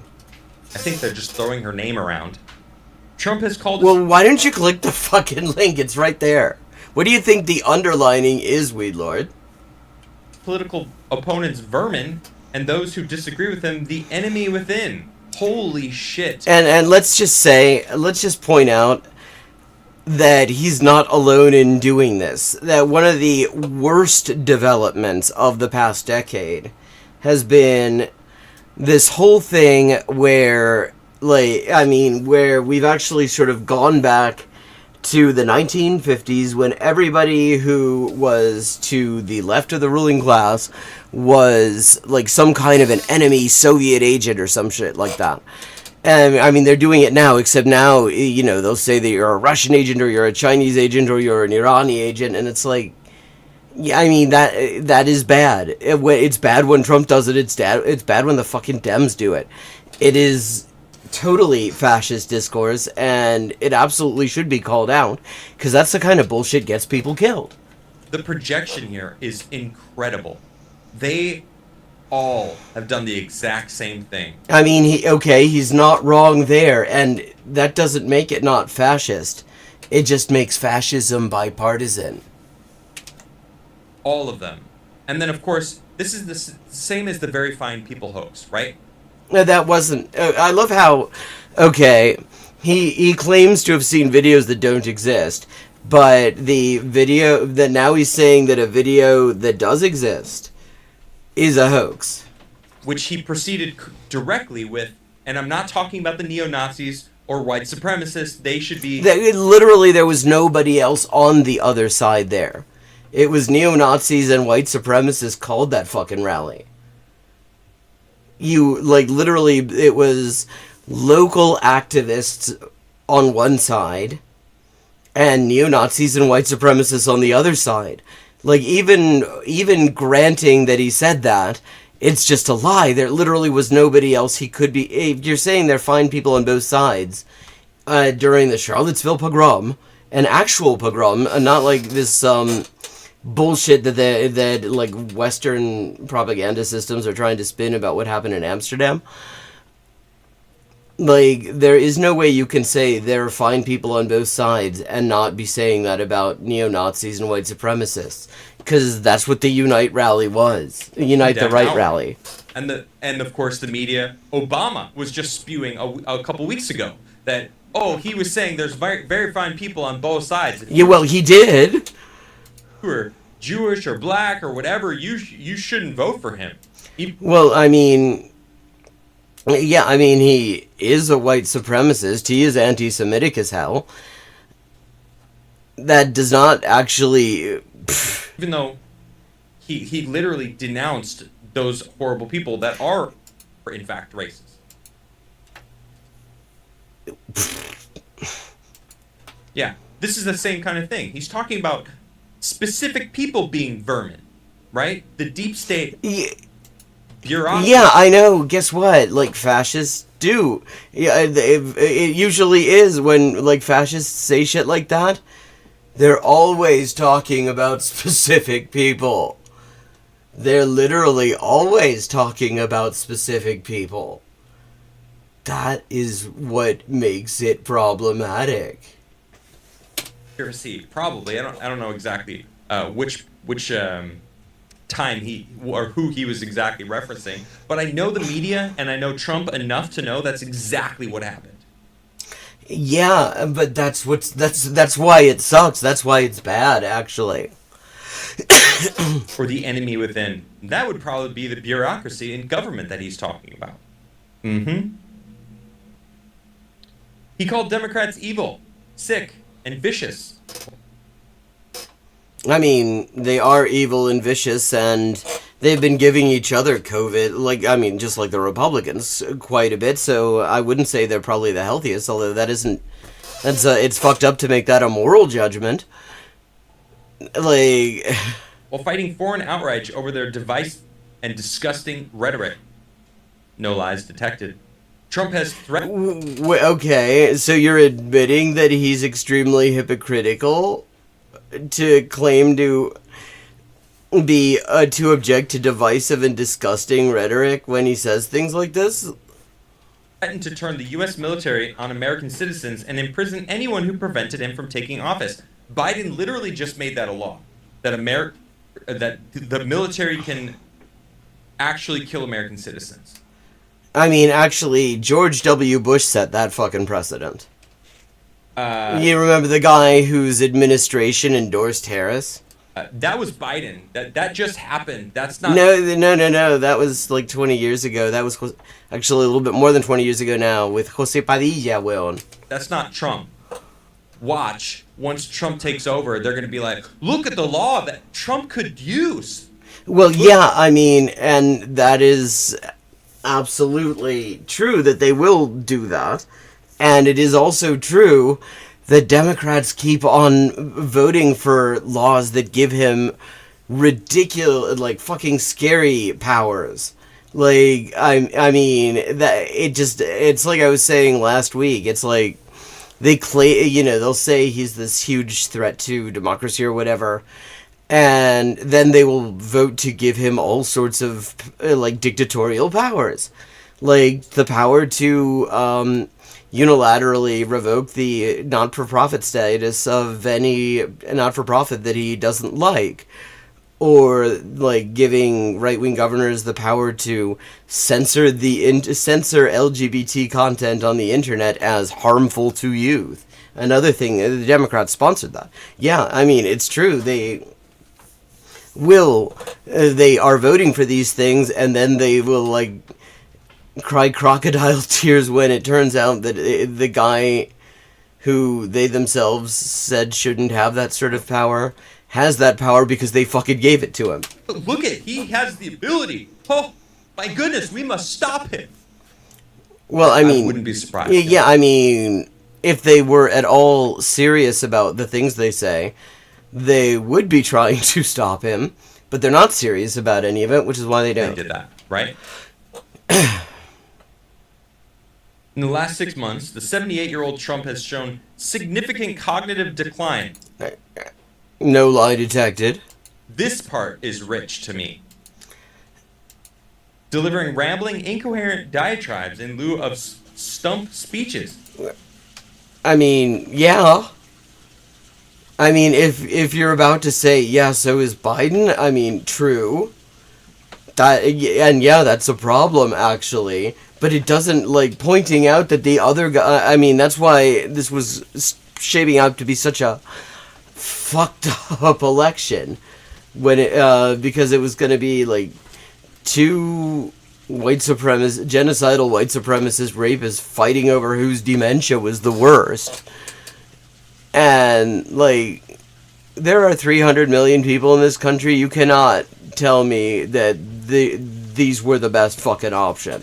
I think they're just throwing her name around. Trump has called... Well, why don't you click the fucking link? It's right there. What do you think the underlining is, Weed Lord? Political opponents vermin, and those who disagree with him, the enemy within. Holy shit. And let's just point out that he's not alone in doing this. That one of the worst developments of the past decade has been this whole thing where, where we've actually sort of gone back to the 1950s when everybody who was to the left of the ruling class was like some kind of an enemy Soviet agent or some shit like that. And I mean, they're doing it now, except now, they'll say that you're a Russian agent or you're a Chinese agent or you're an Iranian agent, and it's like, Yeah, I mean, that is bad. It's bad when Trump does it. It's bad when the fucking Dems do it. It is totally fascist discourse, and it absolutely should be called out, because that's the kind of bullshit gets people killed. The projection here is incredible. They all have done the exact same thing. I mean, he's not wrong there, and that doesn't make it not fascist. It just makes fascism bipartisan. All of them. And then, of course, this is the same as the Very Fine People hoax, right? No, that wasn't... I love how... Okay, he claims to have seen videos that don't exist, but the video... that now he's saying that a video that does exist is a hoax. Which he proceeded directly with, and I'm not talking about the neo-Nazis or white supremacists. They should be... Literally, there was nobody else on the other side there. It was neo-Nazis and white supremacists called that fucking rally. Literally, it was local activists on one side and neo-Nazis and white supremacists on the other side. Even granting that he said that, it's just a lie. There literally was nobody else he could be... You're saying they're fine people on both sides during the Charlottesville pogrom, an actual pogrom, not like this bullshit that Western propaganda systems are trying to spin about what happened in Amsterdam. There is no way you can say there are fine people on both sides and not be saying that about neo-Nazis and white supremacists. Because that's what the Unite rally was. Unite the Right rally. And of course the media. Obama was just spewing a couple weeks ago that, he was saying there's very, very fine people on both sides. Yeah, well, he did. Who are Jewish or black or whatever, you shouldn't vote for him. Well, I mean... Yeah, I mean, he is a white supremacist. He is anti-Semitic as hell. That does not actually... Even though he literally denounced those horrible people that are, in fact, racist. Yeah, this is the same kind of thing. He's talking about specific people being vermin, right? The deep state... bureaucracy. Yeah, I know. Guess what? Fascists do. Yeah, it usually is when, fascists say shit like that. They're always talking about specific people. They're literally always talking about specific people. That is what makes it problematic. Probably. I don't know exactly which time who he was exactly referencing, but I know the media and I know Trump enough to know that's exactly what happened. Yeah, but that's why it sucks. That's why it's bad, actually. Or the enemy within. That would probably be the bureaucracy in government that he's talking about. Mm-hmm. He called Democrats evil, sick, and vicious. I mean, they are evil and vicious, and they've been giving each other COVID, just like the Republicans, quite a bit, so I wouldn't say they're probably the healthiest, although it's fucked up to make that a moral judgment. While fighting foreign outrage over their divisive and disgusting rhetoric. No lies detected. Trump has threatened... Okay, so you're admitting that he's extremely hypocritical to claim to be to object to divisive and disgusting rhetoric when he says things like this? Threatened to turn the U.S. military on American citizens and imprison anyone who prevented him from taking office. Biden literally just made that a law, that the military can actually kill American citizens. I mean, actually, George W. Bush set that fucking precedent. You remember the guy whose administration endorsed Harris? That was Biden. That just happened. That's not... No. That was 20 years ago. That was actually a little bit more than 20 years ago now with Jose Padilla, weón. That's not Trump. Watch. Once Trump takes over, they're going to be like, look at the law that Trump could use. Well, yeah, I mean, and that is absolutely true that they will do that. And it is also true that Democrats keep on voting for laws that give him ridiculous, like fucking scary powers. Like, I mean, that it's like I was saying last week. It's like they claim, they'll say he's this huge threat to democracy or whatever, and then they will vote to give him all sorts of like dictatorial powers, like the power to unilaterally revoke the not-for-profit status of any not-for-profit that he doesn't like. Or like giving right-wing governors the power to censor LGBT content on the internet as harmful to youth. Another thing, the Democrats sponsored that. Yeah, I mean, it's true. They are voting for these things, and then they will like cry crocodile tears when it turns out that the guy who they themselves said shouldn't have that sort of power has that power because they fucking gave it to him. Look at, he has the ability. Oh, my goodness, we must stop him. Well, I mean, wouldn't be surprised. Yeah, I mean, if they were at all serious about the things they say, they would be trying to stop him, but they're not serious about any of it, which is why they don't. They did that, right? In the last 6 months, the 78-year-old Trump has shown significant cognitive decline. No lie detected. This part is rich to me. Delivering rambling, incoherent diatribes in lieu of stump speeches. I mean, yeah. I mean, if you're about to say, yeah, so is Biden, I mean, true. And yeah, that's a problem, actually. But it doesn't, like, pointing out that the other guy, I mean, that's why this was shaping out to be such a fucked up election. Because it was going to be, like, two genocidal white supremacist rapists fighting over whose dementia was the worst. And, like, there are 300 million people in this country. You cannot tell me that these were the best fucking option.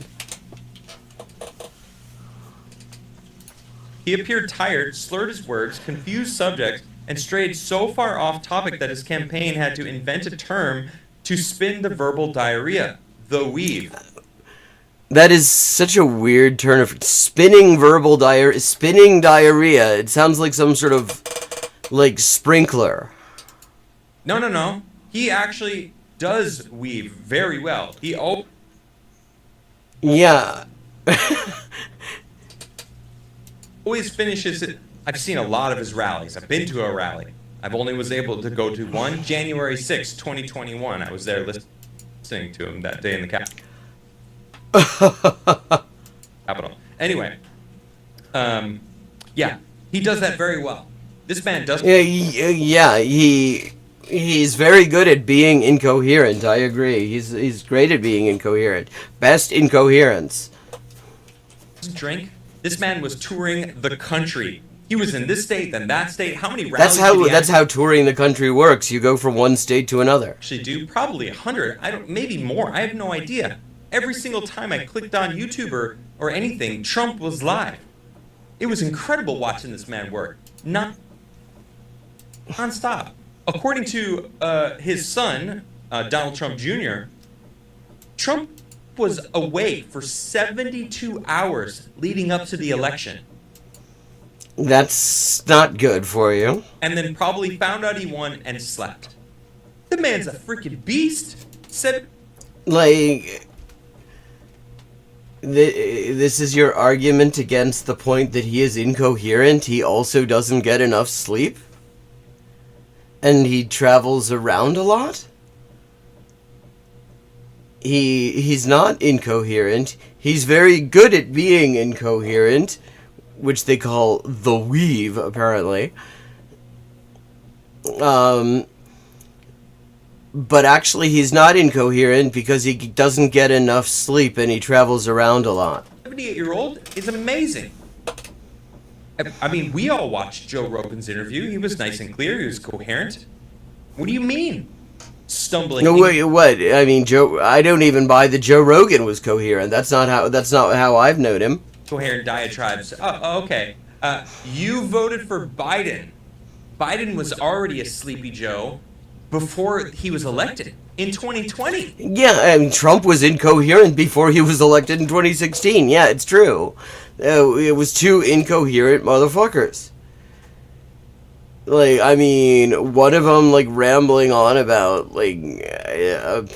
He appeared tired, slurred his words, confused subjects, and strayed so far off topic that his campaign had to invent a term to spin the verbal diarrhea, the weave. That is such a weird turn of spinning diarrhea. It sounds like some sort of like sprinkler. No. He actually does weave very well. Yeah. Always finishes it. I've seen a lot of his rallies. I've been to a rally. I've only was able to go to one, January 6, 2021. I was there listening to him that day in the Capitol. Anyway, yeah, he does that very well. This man does. Yeah, he's very good at being incoherent. I agree. He's great at being incoherent. Best incoherence. Drink. This man was touring the country. He was in this state, then that state. How many rallies? That's how touring the country works. You go from one state to another. Actually, do probably 100. Maybe more. I have no idea. Every single time I clicked on YouTube or anything, Trump was live. It was incredible watching this man work. Non-stop. According to his son, Donald Trump Jr., Trump was awake for 72 hours leading up to the election. That's not good for you. And then probably found out he won and slept. The man's a freaking beast. This is your argument against the point that he is incoherent. He also doesn't get enough sleep. And he travels around a lot. He's not incoherent. He's very good at being incoherent, which they call the weave, apparently. But actually he's not incoherent because he doesn't get enough sleep and he travels around a lot. 78-year-old is amazing. I mean, we all watched Joe Rogan's interview. He was nice and clear. He was coherent. What do you mean? Stumbling. No, wait, what? I mean, I don't even buy that Joe Rogan was coherent. That's not how I've known him. Coherent diatribes. Oh, okay. You voted for Biden. Biden was already a sleepy Joe. before he was elected in 2020. Yeah, and Trump was incoherent before he was elected in 2016. Yeah, it's true. It was two incoherent motherfuckers. Like, I mean, one of them, like, rambling on about, like,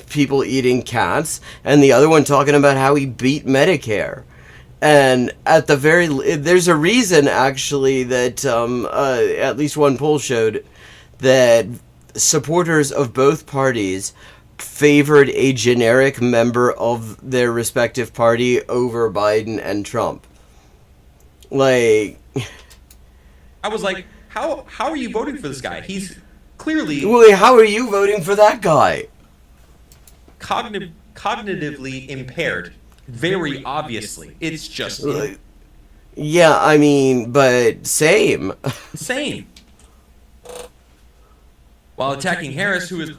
people eating cats, and the other one talking about how he beat Medicare. And at the there's a reason, actually, that at least one poll showed that supporters of both parties favored a generic member of their respective party over Biden and Trump. Like, I was like, how are you voting for this guy? He's clearly... Well, how are you voting for that guy? Cognitively impaired. Very obviously. It's just... Yeah, I mean, but same. Same. While attacking Harris, who is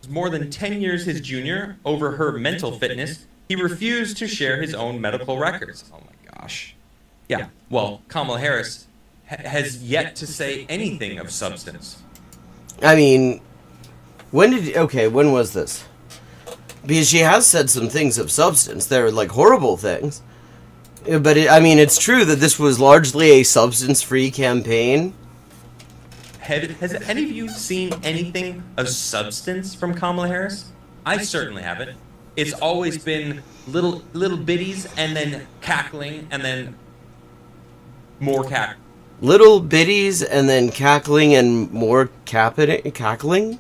more than 10 years his junior, over her mental fitness, he refused to share his own medical records. Oh my gosh. Yeah, well, Kamala Harris has yet to say anything of substance. I mean, when was this? Because she has said some things of substance. They're, like, horrible things. But, I mean, it's true that this was largely a substance-free campaign. Has any of you seen anything of substance from Kamala Harris? I certainly haven't. It's always been little bitties and then cackling and then more cackling. Little bitties and then cackling and more cackling?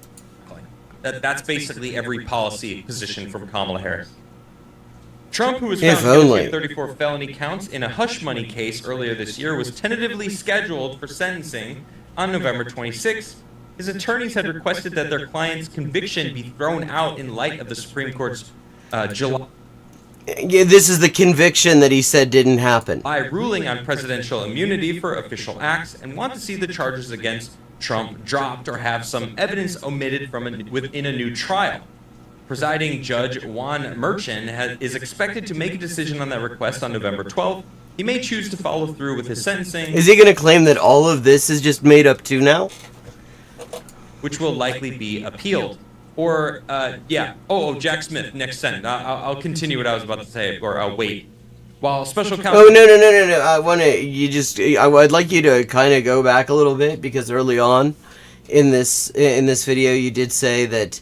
That's basically every policy position from Kamala Harris. Trump, who was If found guilty only. of 34 felony counts in a hush money case earlier this year, was tentatively scheduled for sentencing on November 26th. His attorneys had requested that their client's conviction be thrown out in light of the Supreme Court's July This is the conviction that he said didn't happen. ruling on presidential immunity for official acts, and want to see the charges against Trump dropped or have some evidence omitted from within a new trial. Presiding Judge Juan Merchan is expected to make a decision on that request on November 12th. He may choose to follow through with his sentencing. Is he going to claim that all of this is just made up too now? Which will likely be appealed. Or, yeah. Jack Smith, next sentence. I'll continue what I was about to say, or I'll wait. While special counsel... Oh, no. I want to, I'd like you to kind of go back a little bit, because early on in this video, you did say that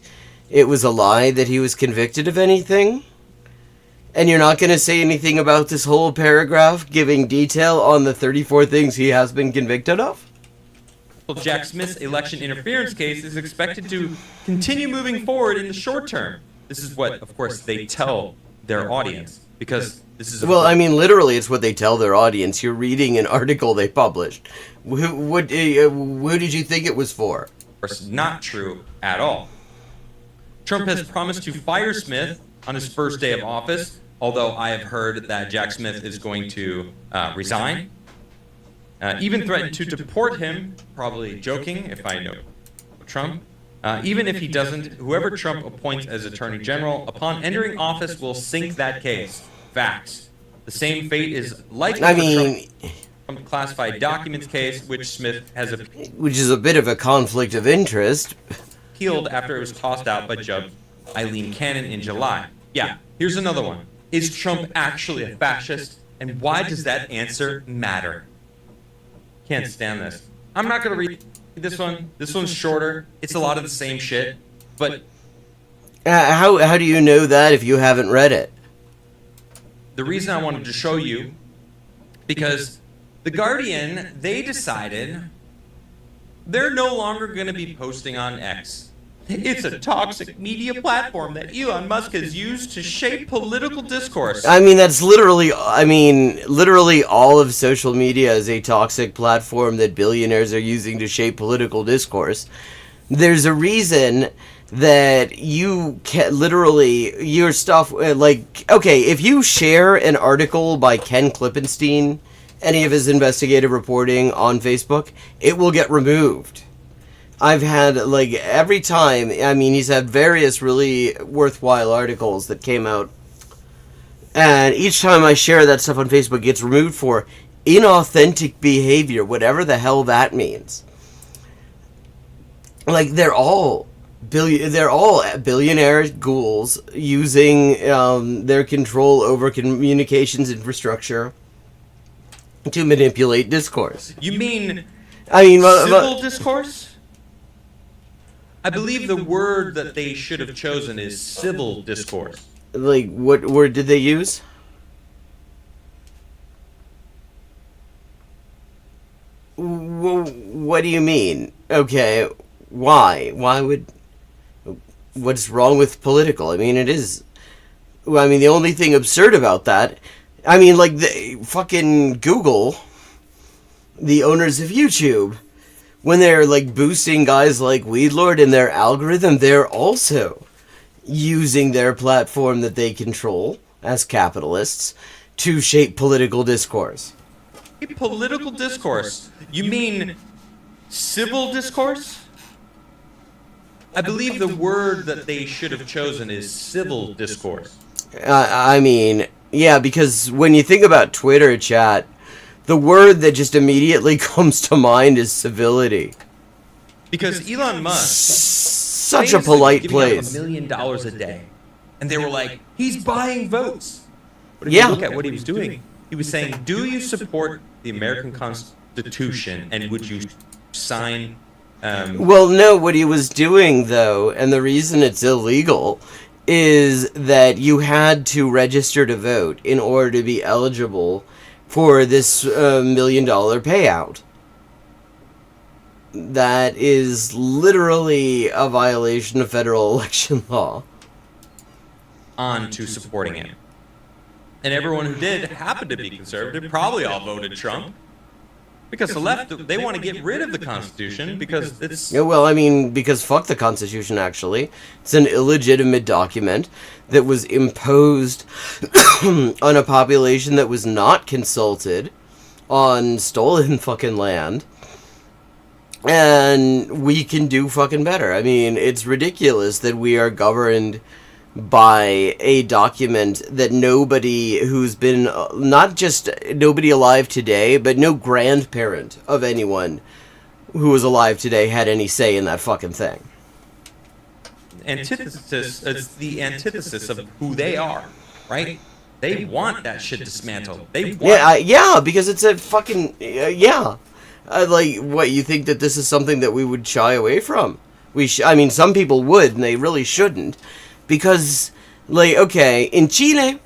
it was a lie that he was convicted of anything. And you're not going to say anything about this whole paragraph giving detail on the 34 things he has been convicted of? Well, Jack Smith's election interference case is expected to continue moving forward in the short term. This is what, of course, they tell their audience, because this is... Well, I mean, literally, it's what they tell their audience. You're reading an article they published. Who did you think it was for? Of course, not true at all. Trump has promised to fire Smith on his first day of office, although I have heard that Jack Smith is going to resign. Even threatened to deport him, probably joking if I know Trump. Even if he doesn't, whoever Trump appoints as Attorney General upon entering office will sink that case. Facts. The same fate is likely for Trump classified documents case, which Smith has which is a bit of a conflict of interest. Appealed after it was tossed out by Judge Eileen Cannon in July. Yeah, here's another one. Is Trump actually a fascist? And why does that answer matter? Can't stand this. I'm not going to read this one. This one's shorter. It's a lot of the same shit. But how do you know that if you haven't read it? The reason I wanted to show you, because The Guardian, they decided they're no longer going to be posting on X. It's a toxic media platform that Elon Musk has used to shape political discourse. I mean, that's literally all of social media is a toxic platform that billionaires are using to shape political discourse. There's a reason that you can literally, your stuff, if you share an article by Ken Klippenstein, any of his investigative reporting on Facebook, it will get removed. I've had, every time, he's had various really worthwhile articles that came out. And each time I share that stuff on Facebook, it gets removed for inauthentic behavior, whatever the hell that means. like they're all billionaire ghouls using their control over communications infrastructure to manipulate discourse. You mean I mean civil discourse? I believe the word that they should have chosen is civil discourse. Like, what word did they use? What do you mean? Okay, why? Why would... What's wrong with political? I mean, it is... I mean, the only thing absurd about that... I mean, like, the fucking Google, the owners of YouTube, when they're, like, boosting guys like Weedlord in their algorithm, they're also using their platform that they control as capitalists to shape political discourse. Political discourse? You mean civil discourse? I believe the word that they should have chosen is civil discourse. I mean, yeah, because when you think about Twitter chat, the word that just immediately comes to mind is civility. Because Elon Musk, such a polite place, $1 million a day, and they were like, he's buying votes. But if Yeah. you look at what he was doing, he was saying, do you support the American Constitution, and would you sign? Well, no, what he was doing, though, and the reason it's illegal, is that you had to register to vote in order to be eligible for this $1 million payout. That is literally a violation of federal election law. On to supporting him. And everyone who did happened to be conservative, probably all voted Trump. Because the left, they want to get rid of the Constitution because it's... Yeah, well, I mean, because fuck the Constitution, actually. It's an illegitimate document that was imposed on a population that was not consulted on stolen fucking land. And we can do fucking better. I mean, it's ridiculous that we are governed by a document that nobody who's been, not just nobody alive today, but no grandparent of anyone who was alive today had any say in that fucking thing. Antithesis, it's the antithesis of who they are, right? They want that shit dismantled. They want... Yeah, because it's a fucking, yeah. Like, what, you think that this is something that we would shy away from? I mean, some people would, and they really shouldn't. Because, like, okay, in Chile,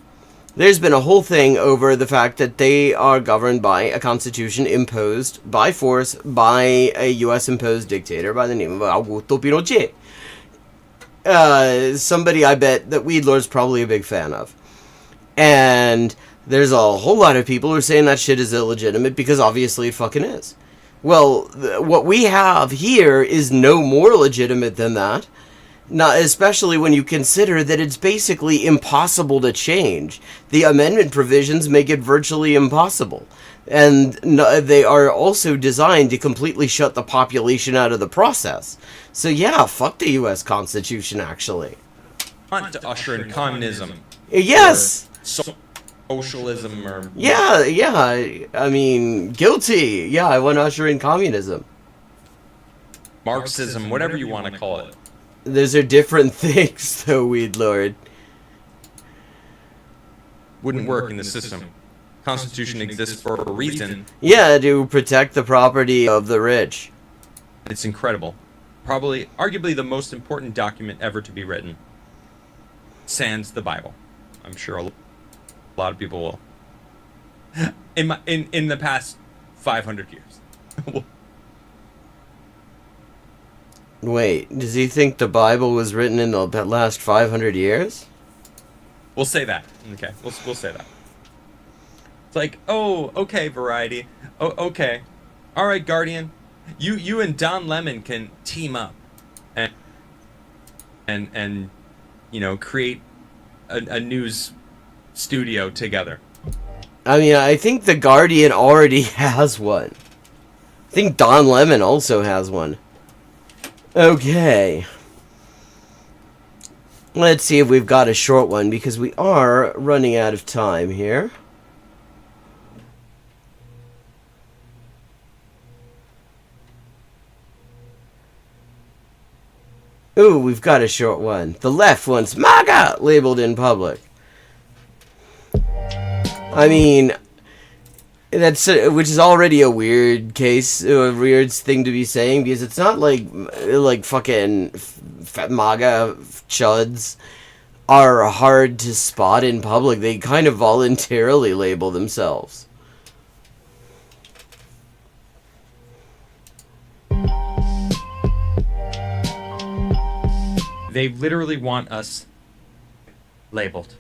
there's been a whole thing over the fact that they are governed by a constitution imposed by force by a U.S.-imposed dictator by the name of Augusto Pinochet. Somebody I bet that Weedlord's probably a big fan of. And there's a whole lot of people who are saying that shit is illegitimate because obviously it fucking is. Well, what we have here is no more legitimate than that. Not especially when you consider that it's basically impossible to change. The amendment provisions make it virtually impossible. And they are also designed to completely shut the population out of the process. So yeah, fuck the U.S. Constitution, actually. Want to usher in communism. Yes! Socialism or... Yeah, I mean, guilty. Yeah, I want to usher in communism. Marxism, whatever you want to call it. Those are different things, though, Weedlord. Wouldn't work in the system. Constitution exists for a reason. Yeah, to protect the property of the rich. It's incredible. Probably, arguably the most important document ever to be written. Sans the Bible. I'm sure a lot of people will. In the past 500 years. Wait, does he think the Bible was written in the last 500 years? We'll say that. Okay, we'll say that. It's like, oh, okay, Variety. Oh, okay. All right, Guardian. You and Don Lemon can team up and you know, create a news studio together. I mean, I think the Guardian already has one. I think Don Lemon also has one. Okay. Let's see if we've got a short one, because we are running out of time here. Ooh, we've got a short one. The left wants MAGA labeled in public. I mean, that's which is already a weird case, a weird thing to be saying, because it's not like fucking MAGA chuds are hard to spot in public. They kind of voluntarily label themselves. They literally want us labeled.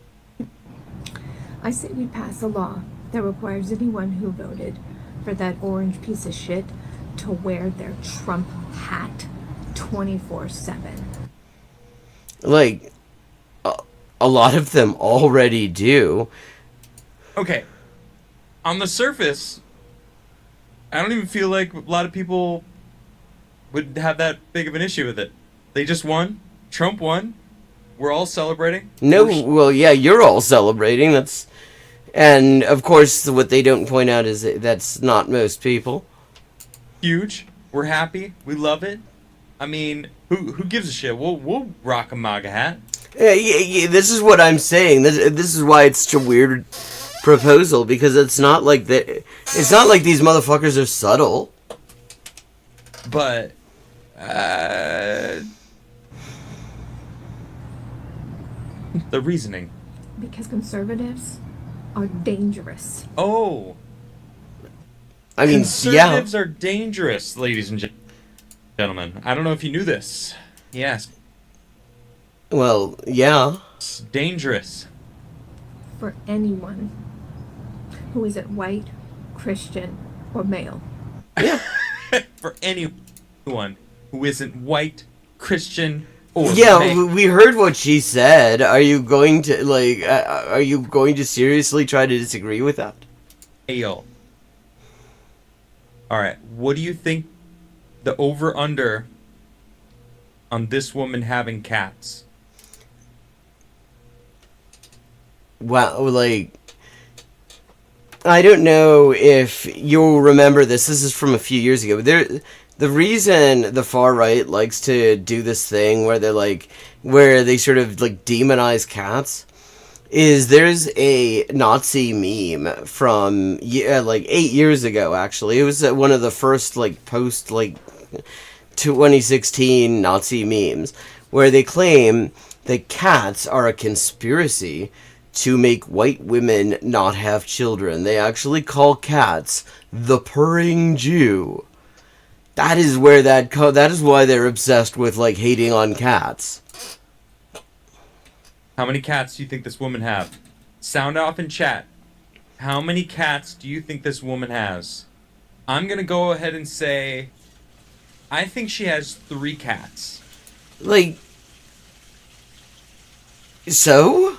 I say we pass a law that requires anyone who voted for that orange piece of shit to wear their Trump hat 24/7. Like, a lot of them already do. Okay. On the surface, I don't even feel like a lot of people would have that big of an issue with it. They just won. Trump won. We're all celebrating. No, well, yeah, you're all celebrating. And of course, what they don't point out is that's not most people. Huge. We're happy. We love it. I mean, who gives a shit? We'll rock a MAGA hat. Yeah, this is what I'm saying. This is why it's such a weird proposal, because it's not like it's not like these motherfuckers are subtle. But the reasoning. Because conservatives are dangerous. Oh. I mean, conservatives are dangerous, ladies and gentlemen. I don't know if you knew this. Yes. Well, yeah. It's dangerous. For anyone who isn't white, Christian, or male. Yeah. For anyone who isn't white, Christian, or yeah, male. we heard what she said. Are you going to are you going to seriously try to disagree with that? Ale. All right. What do you think the over/under on this woman having cats? Wow, like, I don't know if you'll remember this. This is from a few years ago. The reason the far right likes to do this thing where they sort of like demonize cats is there's a Nazi meme from like 8 years ago. Actually, it was one of the first like post 2016 Nazi memes where they claim that cats are a conspiracy to make white women not have children. They actually call cats the purring Jew. That is where that is why they're obsessed with like hating on cats. How many cats do you think this woman have? Sound off in chat. How many cats do you think this woman has? I'm gonna go ahead and say I think she has 3 cats. Like, so?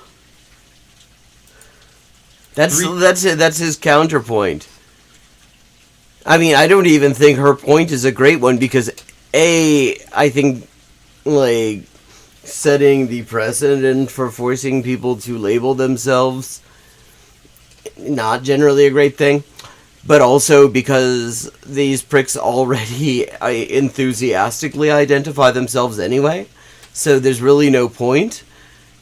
That's his counterpoint. I mean, I don't even think her point is a great one because I think like setting the precedent for forcing people to label themselves not generally a great thing, but also because these pricks already enthusiastically identify themselves anyway, so there's really no point.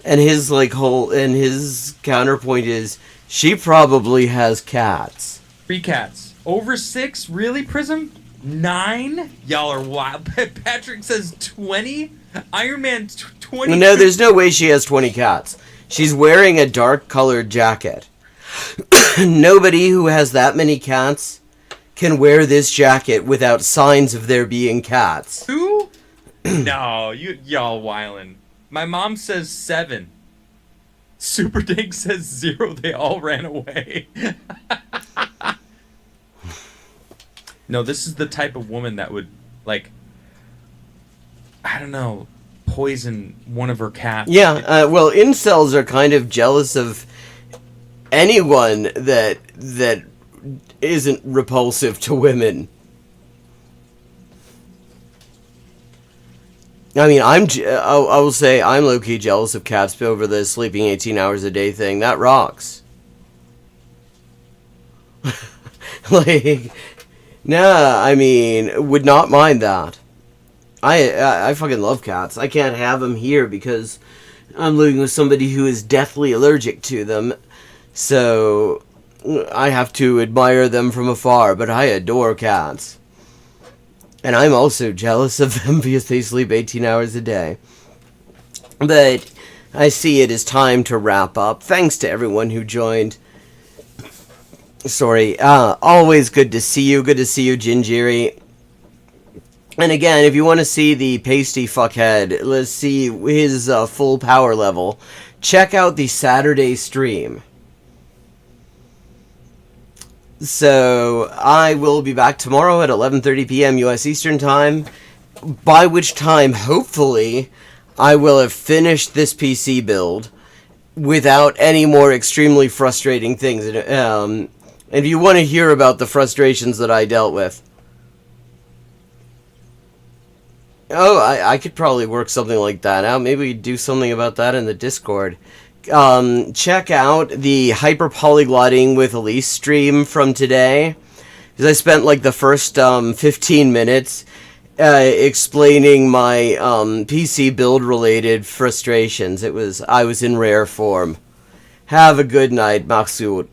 And his his counterpoint is she probably has cats. 3 cats. Over 6? Really, Prism? 9? Y'all are wild. Patrick says 20? Iron Man 20? No, there's no way she has 20 cats. She's wearing a dark colored jacket. Nobody who has that many cats can wear this jacket without signs of there being cats. Who? No, y'all wildin'. My mom says 7. Super Dink says 0. They all ran away. No, this is the type of woman that would, like, I don't know, poison one of her cats. Yeah, well, incels are kind of jealous of anyone that isn't repulsive to women. I mean, I will say I'm low-key jealous of cats over the sleeping 18 hours a day thing. That rocks. Like, nah, I mean, would not mind that. I fucking love cats. I can't have them here because I'm living with somebody who is deathly allergic to them. So I have to admire them from afar, but I adore cats. And I'm also jealous of them because they sleep 18 hours a day. But I see it is time to wrap up. Thanks to everyone who joined. Sorry. Always good to see you. Good to see you, Jinjiri. And again, if you want to see the pasty fuckhead, let's see his full power level, check out the Saturday stream. So, I will be back tomorrow at 11:30 p.m. U.S. Eastern Time, by which time, hopefully, I will have finished this PC build without any more extremely frustrating things. And if you want to hear about the frustrations that I dealt with, I could probably work something like that out. Maybe do something about that in the Discord. Check out the hyperpolyglotting with Elise stream from today. Because I spent like the first 15 minutes explaining my PC build related frustrations. I was in rare form. Have a good night, Maksud.